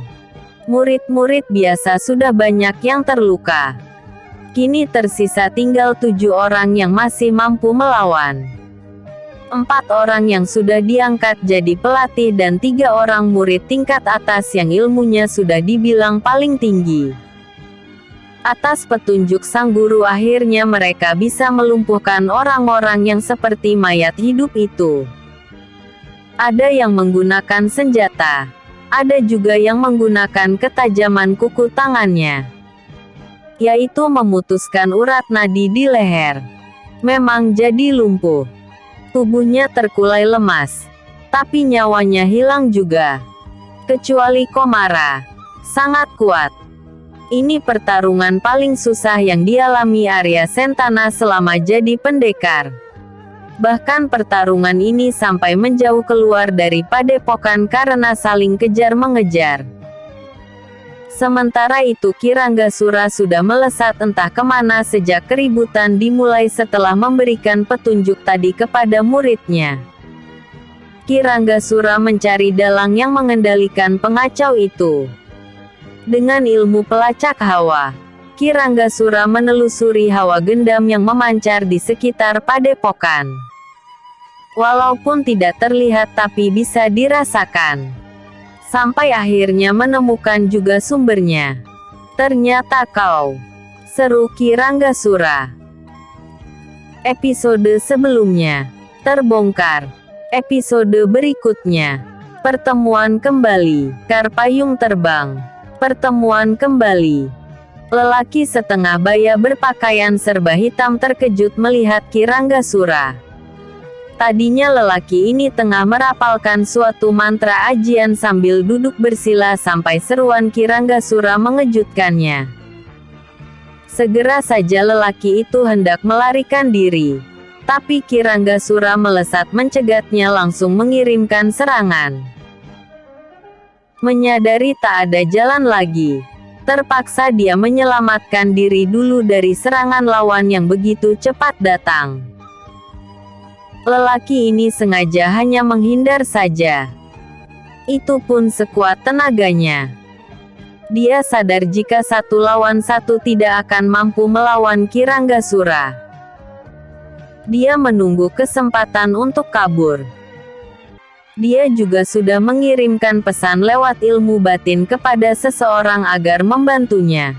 A: murid-murid biasa sudah banyak yang terluka. Kini tersisa tinggal 7 orang yang masih mampu melawan. 4 orang yang sudah diangkat jadi pelatih dan 3 orang murid tingkat atas yang ilmunya sudah dibilang paling tinggi. Atas petunjuk sang guru akhirnya mereka bisa melumpuhkan orang-orang yang seperti mayat hidup itu. Ada yang menggunakan senjata. Ada juga yang menggunakan ketajaman kuku tangannya, yaitu memutuskan urat nadi di leher. Memang jadi lumpuh. Tubuhnya terkulai lemas. Tapi nyawanya hilang juga. Kecuali Komara. Sangat kuat. Ini pertarungan paling susah yang dialami Arya Sentana selama jadi pendekar. Bahkan pertarungan ini sampai menjauh keluar dari padepokan karena saling kejar-mengejar. Sementara itu Ki Ranggasura sudah melesat entah kemana sejak keributan dimulai setelah memberikan petunjuk tadi kepada muridnya. Ki Ranggasura mencari dalang yang mengendalikan pengacau itu. Dengan ilmu pelacak hawa, Ki Ranggasura menelusuri hawa gendam yang memancar di sekitar padepokan. Walaupun tidak terlihat tapi bisa dirasakan. Sampai akhirnya menemukan juga sumbernya. "Ternyata kau," seru Ki Ranggasura. Episode sebelumnya terbongkar. Episode berikutnya, pertemuan kembali. Karpayung terbang. Pertemuan kembali. Lelaki setengah baya berpakaian serba hitam terkejut melihat Ki Ranggasura. Tadinya lelaki ini tengah merapalkan suatu mantra ajian sambil duduk bersila sampai seruan Ki Ranggasura mengejutkannya. Segera saja lelaki itu hendak melarikan diri. Tapi Ki Ranggasura melesat mencegatnya langsung mengirimkan serangan. Menyadari tak ada jalan lagi, terpaksa dia menyelamatkan diri dulu dari serangan lawan yang begitu cepat datang. Lelaki ini sengaja hanya menghindar saja. Itu pun sekuat tenaganya. Dia sadar jika 1 lawan 1 tidak akan mampu melawan Ki Ranggasura. Dia menunggu kesempatan untuk kabur. Dia juga sudah mengirimkan pesan lewat ilmu batin kepada seseorang agar membantunya.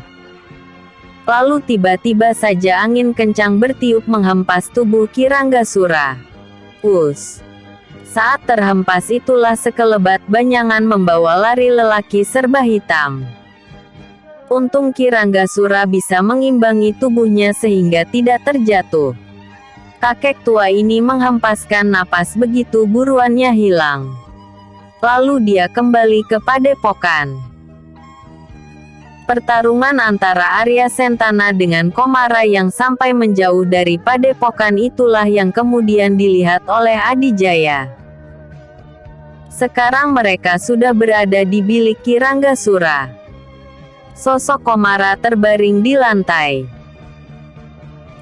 A: Lalu tiba-tiba saja angin kencang bertiup menghempas tubuh Ki Ranggasura. Saat terhempas itulah sekelebat banyangan membawa lari lelaki serba hitam. Untung Ki Ranggasura bisa mengimbangi tubuhnya sehingga tidak terjatuh. Kakek tua ini menghempaskan napas begitu buruannya hilang. Lalu dia kembali ke padepokan. Pertarungan antara Arya Sentana dengan Komara yang sampai menjauh dari padepokan itulah yang kemudian dilihat oleh Adijaya. Sekarang mereka sudah berada di bilik Ki Ranggasura. Sosok Komara terbaring di lantai.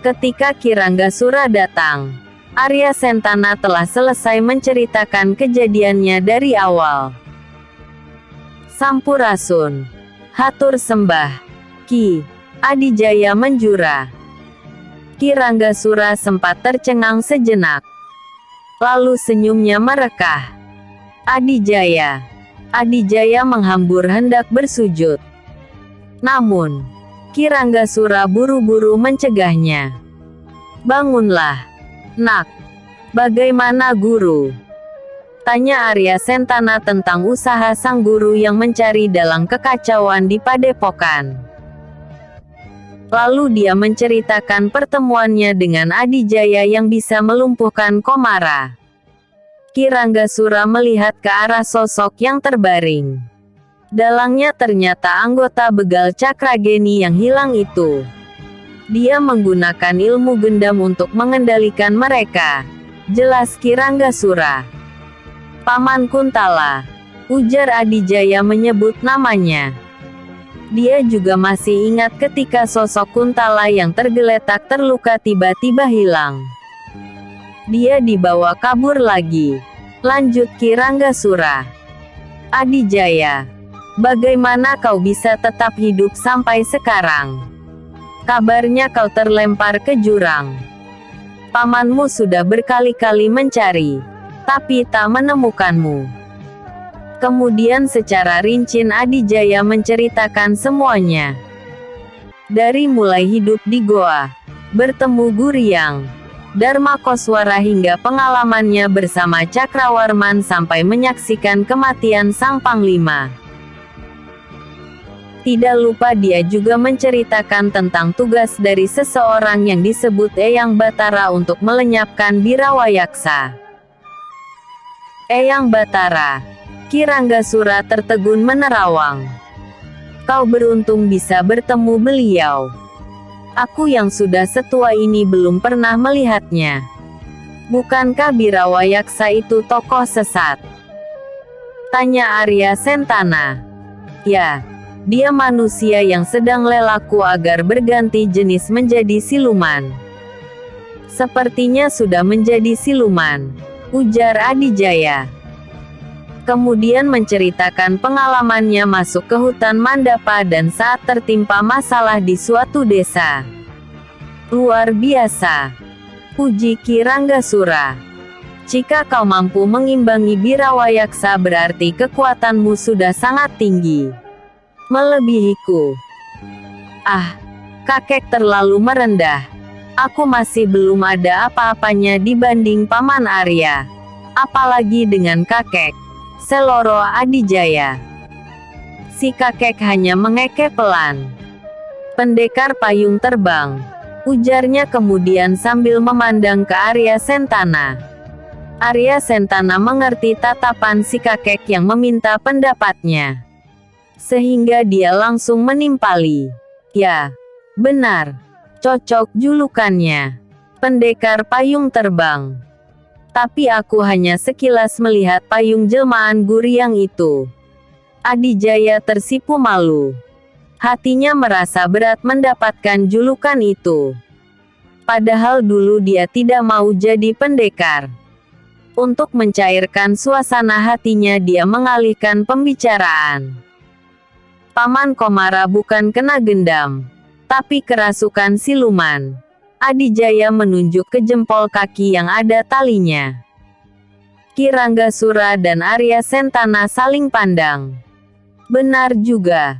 A: Ketika Ki Ranggasura datang, Arya Sentana telah selesai menceritakan kejadiannya dari awal. Sampurasun. Hatur sembah. Ki Adijaya menjura. Ki Ranggasura sempat tercengang sejenak. Lalu senyumnya merekah. Adijaya. Adijaya menghambur hendak bersujud. Namun, Ki Ranggasura buru-buru mencegahnya. Bangunlah, nak. Bagaimana guru? Tanya Arya Sentana tentang usaha sang guru yang mencari dalang kekacauan di padepokan. Lalu dia menceritakan pertemuannya dengan Adijaya yang bisa melumpuhkan Komara. Ki Ranggasura melihat ke arah sosok yang terbaring. Dalangnya ternyata anggota begal Cakrageni yang hilang itu. Dia menggunakan ilmu gendam untuk mengendalikan mereka. Jelas Ki Ranggasura. Paman Kuntala, ujar Adijaya menyebut namanya. Dia juga masih ingat ketika sosok Kuntala yang tergeletak terluka tiba-tiba hilang. Dia dibawa kabur lagi. Lanjut Ki Ranggasura. Adijaya, bagaimana kau bisa tetap hidup sampai sekarang? Kabarnya kau terlempar ke jurang. Pamanmu sudah berkali-kali mencari, tapi tak menemukanmu. Kemudian secara rinci Adijaya menceritakan semuanya. Dari mulai hidup di goa, bertemu Guryang, Darmakoswara hingga pengalamannya bersama Cakrawarman sampai menyaksikan kematian sang panglima. Tidak lupa dia juga menceritakan tentang tugas dari seseorang yang disebut Eyang Batara untuk melenyapkan Birawayaksa. Eyang Batara. Ki Ranggasura tertegun menerawang. Kau beruntung bisa bertemu beliau. Aku yang sudah setua ini belum pernah melihatnya. Bukankah Birawayaksa itu tokoh sesat? Tanya Arya Sentana. Ya, dia manusia yang sedang lelaku agar berganti jenis menjadi siluman. Sepertinya sudah menjadi siluman, ujar Adijaya. Kemudian menceritakan pengalamannya masuk ke hutan Mandapa dan saat tertimpa masalah di suatu desa. Luar biasa, puji Ki Ranggasura. Jika kau mampu mengimbangi Birawayaksa berarti kekuatanmu sudah sangat tinggi. Melebihiku. Ah, kakek terlalu merendah. Aku masih belum ada apa-apanya dibanding Paman Arya. Apalagi dengan kakek. Seloro Adijaya. Si kakek hanya mengekeh pelan. Pendekar payung terbang, ujarnya kemudian sambil memandang ke Arya Sentana. Arya Sentana mengerti tatapan si kakek yang meminta pendapatnya. Sehingga dia langsung menimpali. Ya, benar. Cocok julukannya. Pendekar payung terbang. Tapi aku hanya sekilas melihat payung jelmaan Guryang itu. Adijaya tersipu malu. Hatinya merasa berat mendapatkan julukan itu. Padahal dulu dia tidak mau jadi pendekar. Untuk mencairkan suasana hatinya dia mengalihkan pembicaraan. Paman Komara bukan kena gendam, tapi kerasukan siluman. Adijaya menunjuk ke jempol kaki yang ada talinya. Ki Ranggasura dan Arya Sentana saling pandang. Benar juga.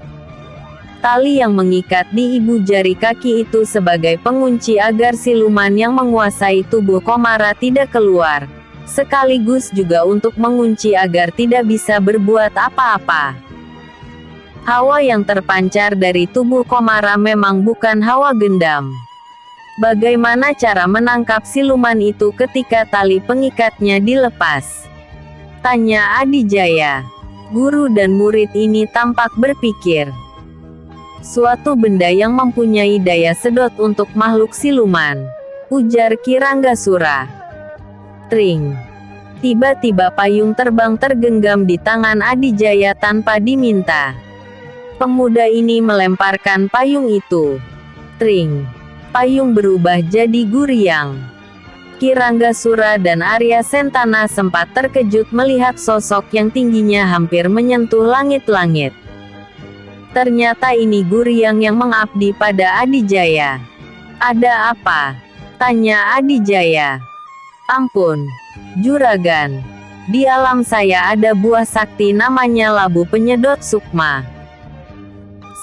A: Tali yang mengikat di ibu jari kaki itu sebagai pengunci agar siluman yang menguasai tubuh Komara tidak keluar. Sekaligus juga untuk mengunci agar tidak bisa berbuat apa-apa. Hawa yang terpancar dari tubuh Komara memang bukan hawa gendam. Bagaimana cara menangkap siluman itu ketika tali pengikatnya dilepas? Tanya Adijaya. Guru dan murid ini tampak berpikir. Suatu benda yang mempunyai daya sedot untuk makhluk siluman, ujar Ki Ranggasura. Tring. Tiba-tiba payung terbang tergenggam di tangan Adijaya tanpa diminta. Pemuda ini melemparkan payung itu. Tring. Payung berubah jadi guriang. Ki Ranggasura dan Arya Sentana sempat terkejut melihat sosok yang tingginya hampir menyentuh langit-langit. Ternyata ini guriang yang mengabdi pada Adijaya. Ada apa? Tanya Adijaya. Ampun, Juragan. Di alam saya ada buah sakti namanya labu penyedot sukma.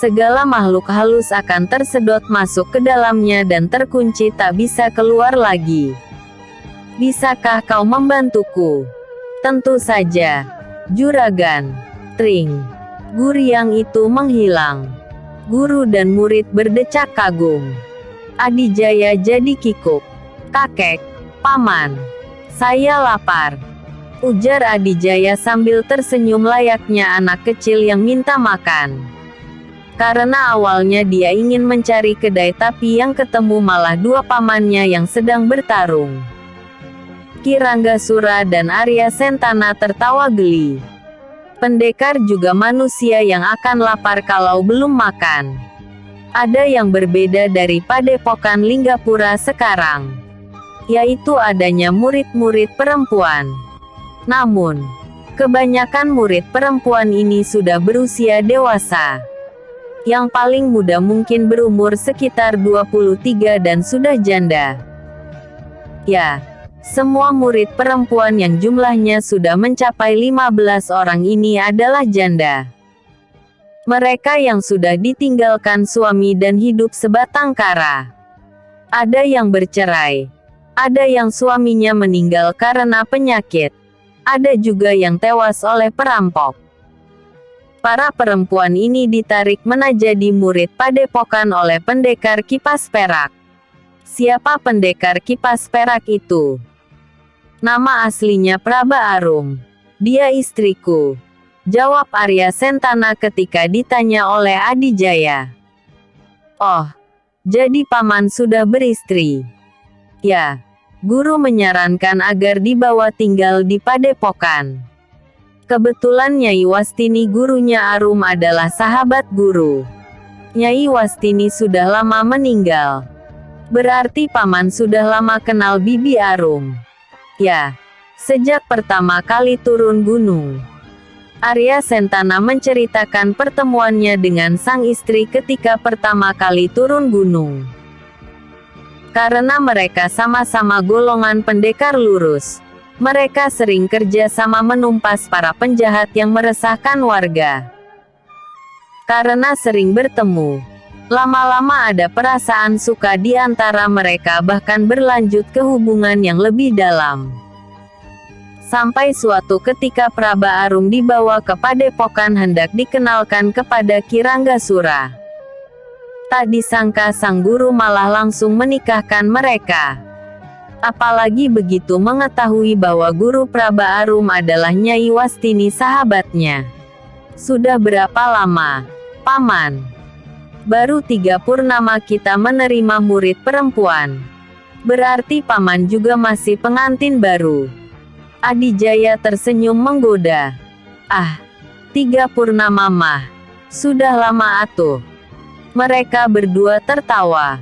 A: Segala makhluk halus akan tersedot masuk ke dalamnya dan terkunci tak bisa keluar lagi. Bisakah kau membantuku? Tentu saja, Juragan. Tring. Guriang itu menghilang. Guru dan murid berdecak kagum. Adijaya jadi kikuk. Kakek, paman, saya lapar. Ujar Adijaya sambil tersenyum layaknya anak kecil yang minta makan. Karena awalnya dia ingin mencari kedai tapi yang ketemu malah dua pamannya yang sedang bertarung. Ki Ranggasura dan Arya Sentana tertawa geli. Pendekar juga manusia yang akan lapar kalau belum makan. Ada yang berbeda dari Padepokan Linggapura sekarang, yaitu adanya murid-murid perempuan. Namun, kebanyakan murid perempuan ini sudah berusia dewasa. Yang paling muda mungkin berumur sekitar 23 dan sudah janda. Ya, semua murid perempuan yang jumlahnya sudah mencapai 15 orang ini adalah janda. Mereka yang sudah ditinggalkan suami dan hidup sebatang kara. Ada yang bercerai. Ada yang suaminya meninggal karena penyakit. Ada juga yang tewas oleh perampok. Para perempuan ini ditarik menjadi murid Padepokan oleh pendekar kipas perak. Siapa pendekar kipas perak itu? Nama aslinya Praba Arum. Dia istriku. Jawab Arya Sentana ketika ditanya oleh Adijaya. Oh, jadi paman sudah beristri. Ya, guru menyarankan agar dibawa tinggal di Padepokan. Kebetulan Nyai Wastini gurunya Arum adalah sahabat guru. Nyai Wastini sudah lama meninggal. Berarti paman sudah lama kenal Bibi Arum. Ya, sejak pertama kali turun gunung. Arya Sentana menceritakan pertemuannya dengan sang istri ketika pertama kali turun gunung. Karena mereka sama-sama golongan pendekar lurus, mereka sering kerja sama menumpas para penjahat yang meresahkan warga. Karena sering bertemu, lama-lama ada perasaan suka di antara mereka bahkan berlanjut ke hubungan yang lebih dalam. Sampai suatu ketika Praba Arum dibawa ke Padepokan hendak dikenalkan kepada Ki Ranggasura. Tak disangka sang guru malah langsung menikahkan mereka. Apalagi begitu mengetahui bahwa guru Praba Arum adalah Nyai Wastini sahabatnya. Sudah berapa lama, Paman? Baru 3 purnama kita menerima murid perempuan. Berarti Paman juga masih pengantin baru. Adijaya tersenyum menggoda. Ah, 3 purnama mah. Sudah lama atuh. Mereka berdua tertawa.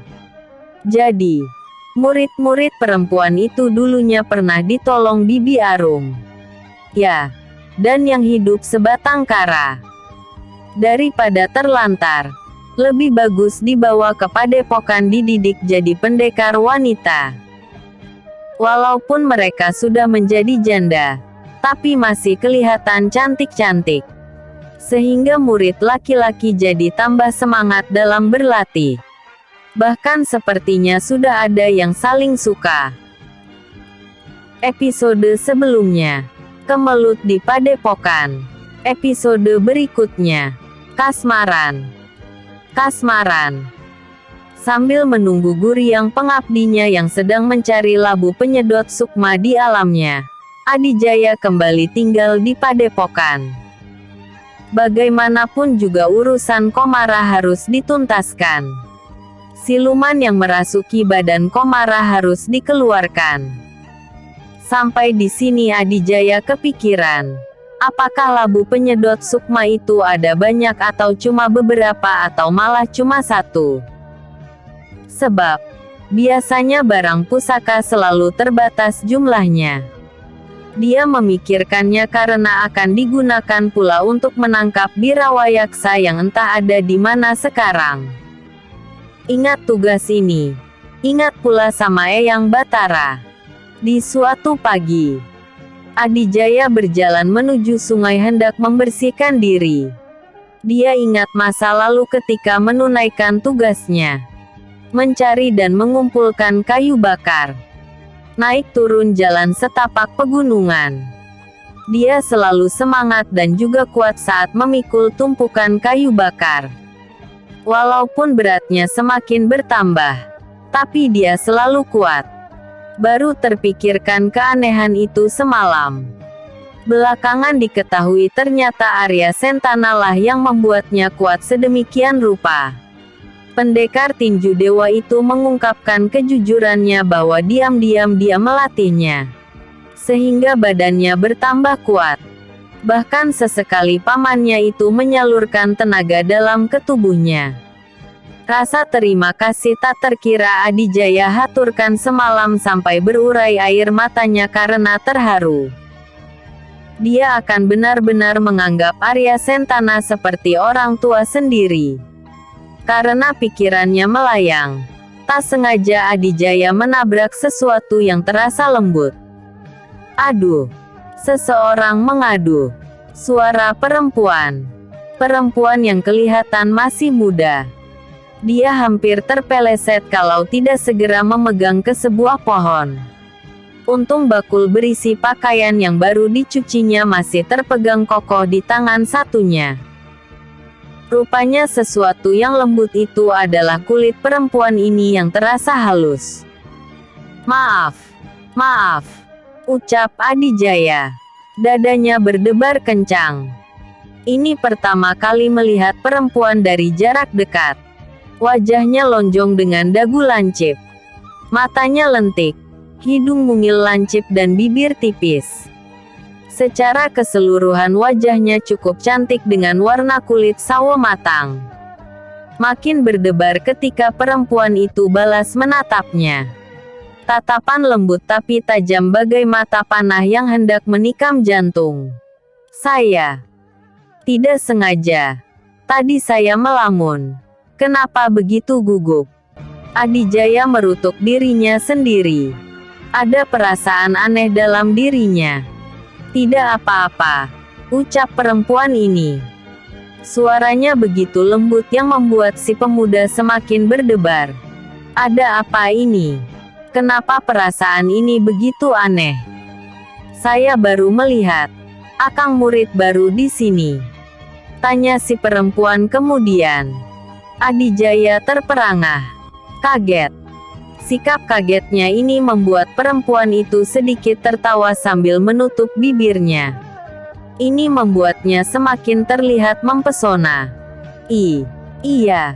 A: Jadi, murid-murid perempuan itu dulunya pernah ditolong Bibi Arum. Ya, dan yang hidup sebatang kara. Daripada terlantar, lebih bagus dibawa ke Padepokan dididik jadi pendekar wanita. Walaupun mereka sudah menjadi janda, tapi masih kelihatan cantik-cantik. Sehingga murid laki-laki jadi tambah semangat dalam berlatih. Bahkan sepertinya sudah ada yang saling suka. Episode sebelumnya, Kemelut di Padepokan. Episode berikutnya, Kasmaran. Sambil menunggu Guriang pengabdinya yang sedang mencari labu penyedot sukma di alamnya, Adijaya kembali tinggal di Padepokan. Bagaimanapun juga urusan Komara harus dituntaskan. Siluman yang merasuki badan Komara harus dikeluarkan. Sampai di sini Adijaya kepikiran. Apakah labu penyedot sukma itu ada banyak atau cuma beberapa atau malah cuma satu? Sebab, biasanya barang pusaka selalu terbatas jumlahnya. Dia memikirkannya karena akan digunakan pula untuk menangkap birawayaksa yang entah ada di mana sekarang. Ingat tugas ini. Ingat pula sama Eyang Batara. Di suatu pagi, Adijaya berjalan menuju sungai hendak membersihkan diri. Dia ingat masa lalu ketika menunaikan tugasnya. Mencari dan mengumpulkan kayu bakar. Naik turun jalan setapak pegunungan. Dia selalu semangat dan juga kuat saat memikul tumpukan kayu bakar. Walaupun beratnya semakin bertambah, tapi dia selalu kuat. Baru terpikirkan keanehan itu semalam. Belakangan diketahui ternyata Arya Sentana lah yang membuatnya kuat sedemikian rupa. Pendekar tinju dewa itu mengungkapkan kejujurannya bahwa diam-diam dia melatihnya. Sehingga badannya bertambah kuat. Bahkan sesekali pamannya itu menyalurkan tenaga dalam ke tubuhnya. Rasa terima kasih tak terkira Adijaya haturkan semalam sampai berurai air matanya karena terharu. Dia akan benar-benar menganggap Arya Sentana seperti orang tua sendiri. Karena pikirannya melayang, tak sengaja Adijaya menabrak sesuatu yang terasa lembut. Aduh! Seseorang mengadu. Suara perempuan. Perempuan yang kelihatan masih muda. Dia hampir terpeleset kalau tidak segera memegang ke sebuah pohon. Untung bakul berisi pakaian yang baru dicucinya masih terpegang kokoh di tangan satunya. Rupanya sesuatu yang lembut itu adalah kulit perempuan ini yang terasa halus. Maaf, maaf, ucap Adijaya. Dadanya berdebar kencang. Ini pertama kali melihat perempuan dari jarak dekat. Wajahnya lonjong dengan dagu lancip. Matanya lentik. Hidung mungil lancip dan bibir tipis. Secara keseluruhan wajahnya cukup cantik dengan warna kulit sawo matang. Makin berdebar ketika perempuan itu balas menatapnya. Tatapan lembut tapi tajam bagai mata panah yang hendak menikam jantung. Saya tidak sengaja. Tadi saya melamun. Kenapa begitu gugup? Adijaya merutuk dirinya sendiri. Ada perasaan aneh dalam dirinya. Tidak apa-apa, ucap perempuan ini. Suaranya begitu lembut yang membuat si pemuda semakin berdebar. Ada apa ini? Kenapa perasaan ini begitu aneh? Saya baru melihat Akang murid baru di sini. Tanya si perempuan kemudian. Adijaya terperangah. Kaget. Sikap kagetnya ini membuat perempuan itu sedikit tertawa sambil menutup bibirnya. Ini membuatnya semakin terlihat mempesona. Iya.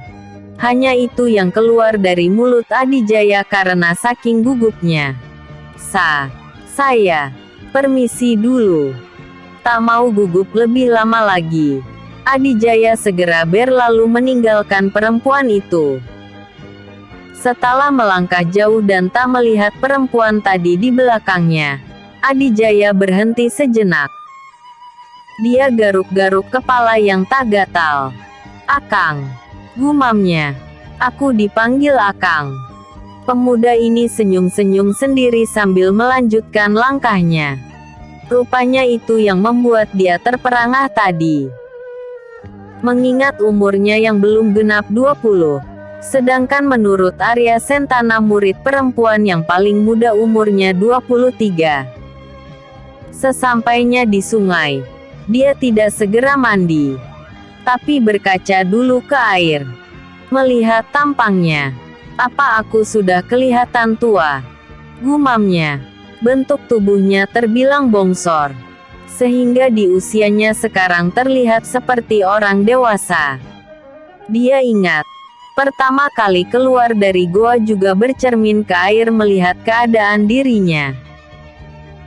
A: Hanya itu yang keluar dari mulut Adijaya karena saking gugupnya. Saya. Permisi dulu. Tak mau gugup lebih lama lagi. Adijaya segera berlalu meninggalkan perempuan itu. Setelah melangkah jauh dan tak melihat perempuan tadi di belakangnya, Adijaya berhenti sejenak. Dia garuk-garuk kepala yang tak gatal. Akang, gumamnya. Aku dipanggil Akang. Pemuda ini senyum-senyum sendiri sambil melanjutkan langkahnya. Rupanya itu yang membuat dia terperangah tadi. Mengingat umurnya yang belum genap 20. Sedangkan menurut Arya Sentana murid perempuan yang paling muda umurnya 23. Sesampainya di sungai, dia tidak segera mandi. Tapi berkaca dulu ke air. Melihat tampangnya. Apa aku sudah kelihatan tua? Gumamnya. Bentuk tubuhnya terbilang bongsor. Sehingga di usianya sekarang terlihat seperti orang dewasa. Dia ingat. Pertama kali keluar dari goa juga bercermin ke air melihat keadaan dirinya.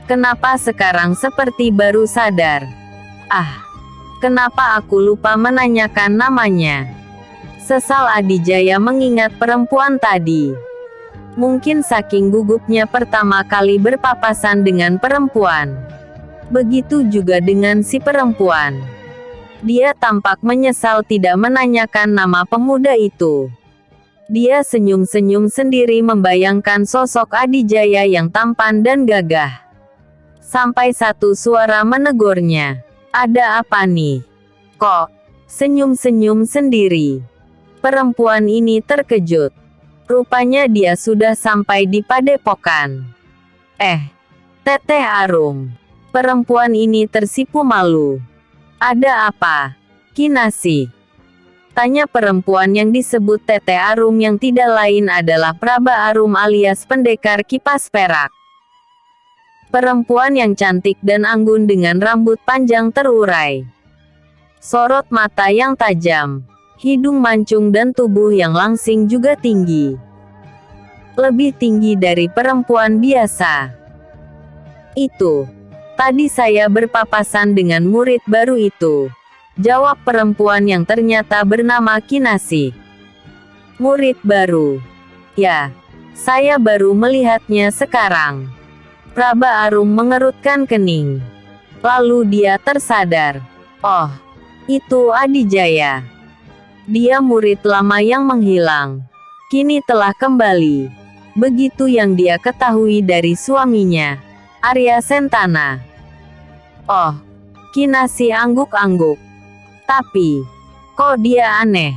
A: Kenapa sekarang seperti baru sadar? Ah, kenapa aku lupa menanyakan namanya? Sesal Adijaya mengingat perempuan tadi. Mungkin saking gugupnya pertama kali berpapasan dengan perempuan. Begitu juga dengan si perempuan. Dia tampak menyesal tidak menanyakan nama pemuda itu. Dia senyum-senyum sendiri membayangkan sosok Adijaya yang tampan dan gagah. Sampai satu suara menegurnya. Ada apa nih? Kok senyum-senyum sendiri? Perempuan ini terkejut. Rupanya dia sudah sampai di padepokan. Teteh Arum. Perempuan ini tersipu malu. Ada apa, Kinasih? Tanya perempuan yang disebut Teteh Arum yang tidak lain adalah Praba Arum alias pendekar kipas perak. Perempuan yang cantik dan anggun dengan rambut panjang terurai. Sorot mata yang tajam. Hidung mancung dan tubuh yang langsing juga tinggi. Lebih tinggi dari perempuan biasa. Itu. Tadi saya berpapasan dengan murid baru itu. Jawab perempuan yang ternyata bernama Kinasih. Murid baru. Ya, saya baru melihatnya sekarang. Praba Arum mengerutkan kening. Lalu dia tersadar. Oh, itu Adijaya. Dia murid lama yang menghilang. Kini telah kembali. Begitu yang dia ketahui dari suaminya, Arya Sentana. Oh, Kinasih angguk-angguk. Tapi, kok dia aneh?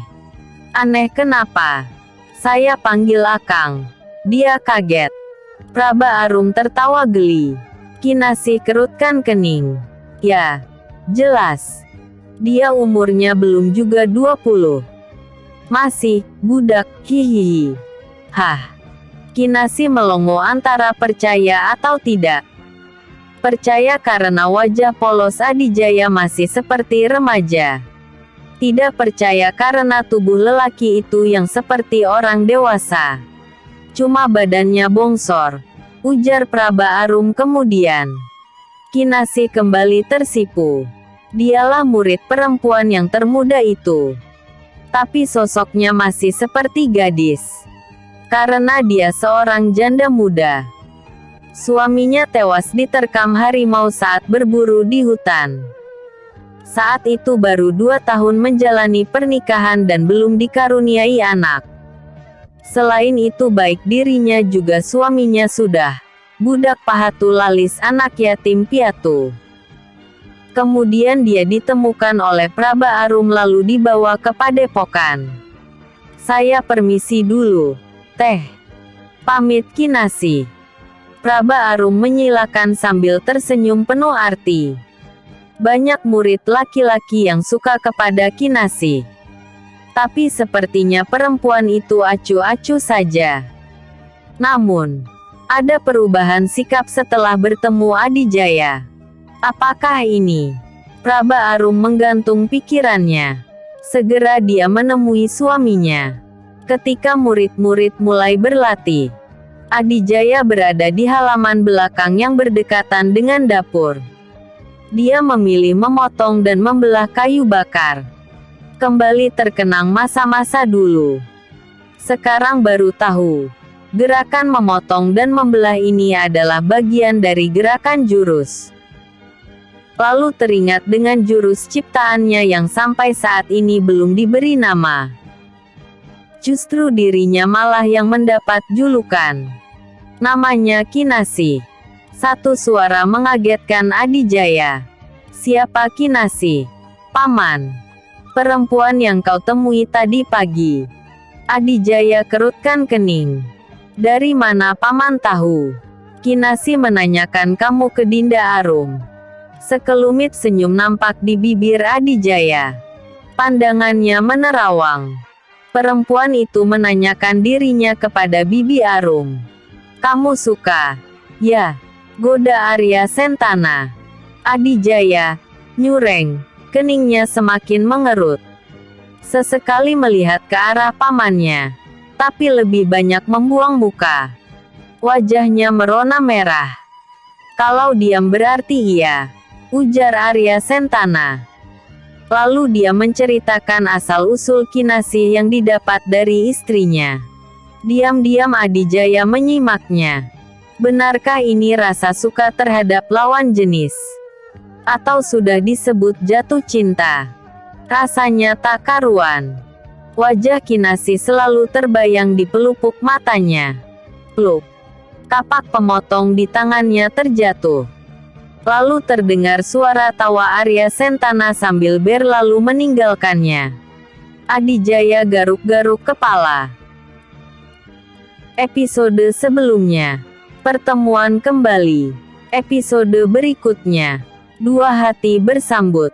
A: Aneh kenapa? Saya panggil Akang. Dia kaget. Praba Arum tertawa geli. Kinasih kerutkan kening. Ya, jelas. Dia umurnya belum juga 20. Masih budak, hihihi. Hah. Kinasih melongo antara percaya atau tidak. Percaya karena wajah polos Adijaya masih seperti remaja. Tidak percaya karena tubuh lelaki itu yang seperti orang dewasa. Cuma badannya bongsor, ujar Praba Arum kemudian. Kinasih kembali tersipu. Dialah murid perempuan yang termuda itu. Tapi sosoknya masih seperti gadis. Karena dia seorang janda muda. Suaminya tewas diterkam harimau saat berburu di hutan. Saat itu baru 2 tahun menjalani pernikahan dan belum dikaruniai anak. Selain itu baik dirinya juga suaminya sudah budak pahatu lalis anak yatim piatu. Kemudian dia ditemukan oleh Praba Arum lalu dibawa ke padepokan. Saya permisi dulu, Teh. Pamit Kinasih. Praba Arum menyilakan sambil tersenyum penuh arti. Banyak murid laki-laki yang suka kepada Kinasih. Tapi sepertinya perempuan itu acuh-acuh saja. Namun, ada perubahan sikap setelah bertemu Adijaya. Apakah ini? Praba Arum menggantung pikirannya. Segera dia menemui suaminya. Ketika murid-murid mulai berlatih, Adijaya berada di halaman belakang yang berdekatan dengan dapur. Dia memilih memotong dan membelah kayu bakar. Kembali terkenang masa-masa dulu. Sekarang baru tahu. Gerakan memotong dan membelah ini adalah bagian dari gerakan jurus. Lalu teringat dengan jurus ciptaannya yang sampai saat ini belum diberi nama. Justru dirinya malah yang mendapat julukan. Namanya Kinasih. Satu suara mengagetkan Adijaya. Siapa Kinasih? Paman. Perempuan yang kau temui tadi pagi. Adijaya kerutkan kening. Dari mana paman tahu? Kinasih menanyakan kamu ke Dinda Arum. Sekelumit senyum nampak di bibir Adijaya. Pandangannya menerawang. Perempuan itu menanyakan dirinya kepada Bibi Arum. Kamu suka? Ya. Goda Arya Sentana. Adijaya nyureng. Keningnya semakin mengerut. Sesekali melihat ke arah pamannya. Tapi lebih banyak membuang muka. Wajahnya merona merah. Kalau diam berarti iya. ujar Arya Sentana. Lalu dia menceritakan asal-usul kinasih yang didapat dari istrinya. Diam-diam Adijaya menyimaknya. Benarkah ini rasa suka terhadap lawan jenis? Atau sudah disebut jatuh cinta? Rasanya tak karuan. Wajah Kinasih selalu terbayang di pelupuk matanya. Pluk. Kapak pemotong di tangannya terjatuh. Lalu terdengar suara tawa Arya Sentana sambil berlalu meninggalkannya. Adijaya garuk-garuk kepala. Episode sebelumnya. Pertemuan kembali. Episode berikutnya. Dua hati bersambut.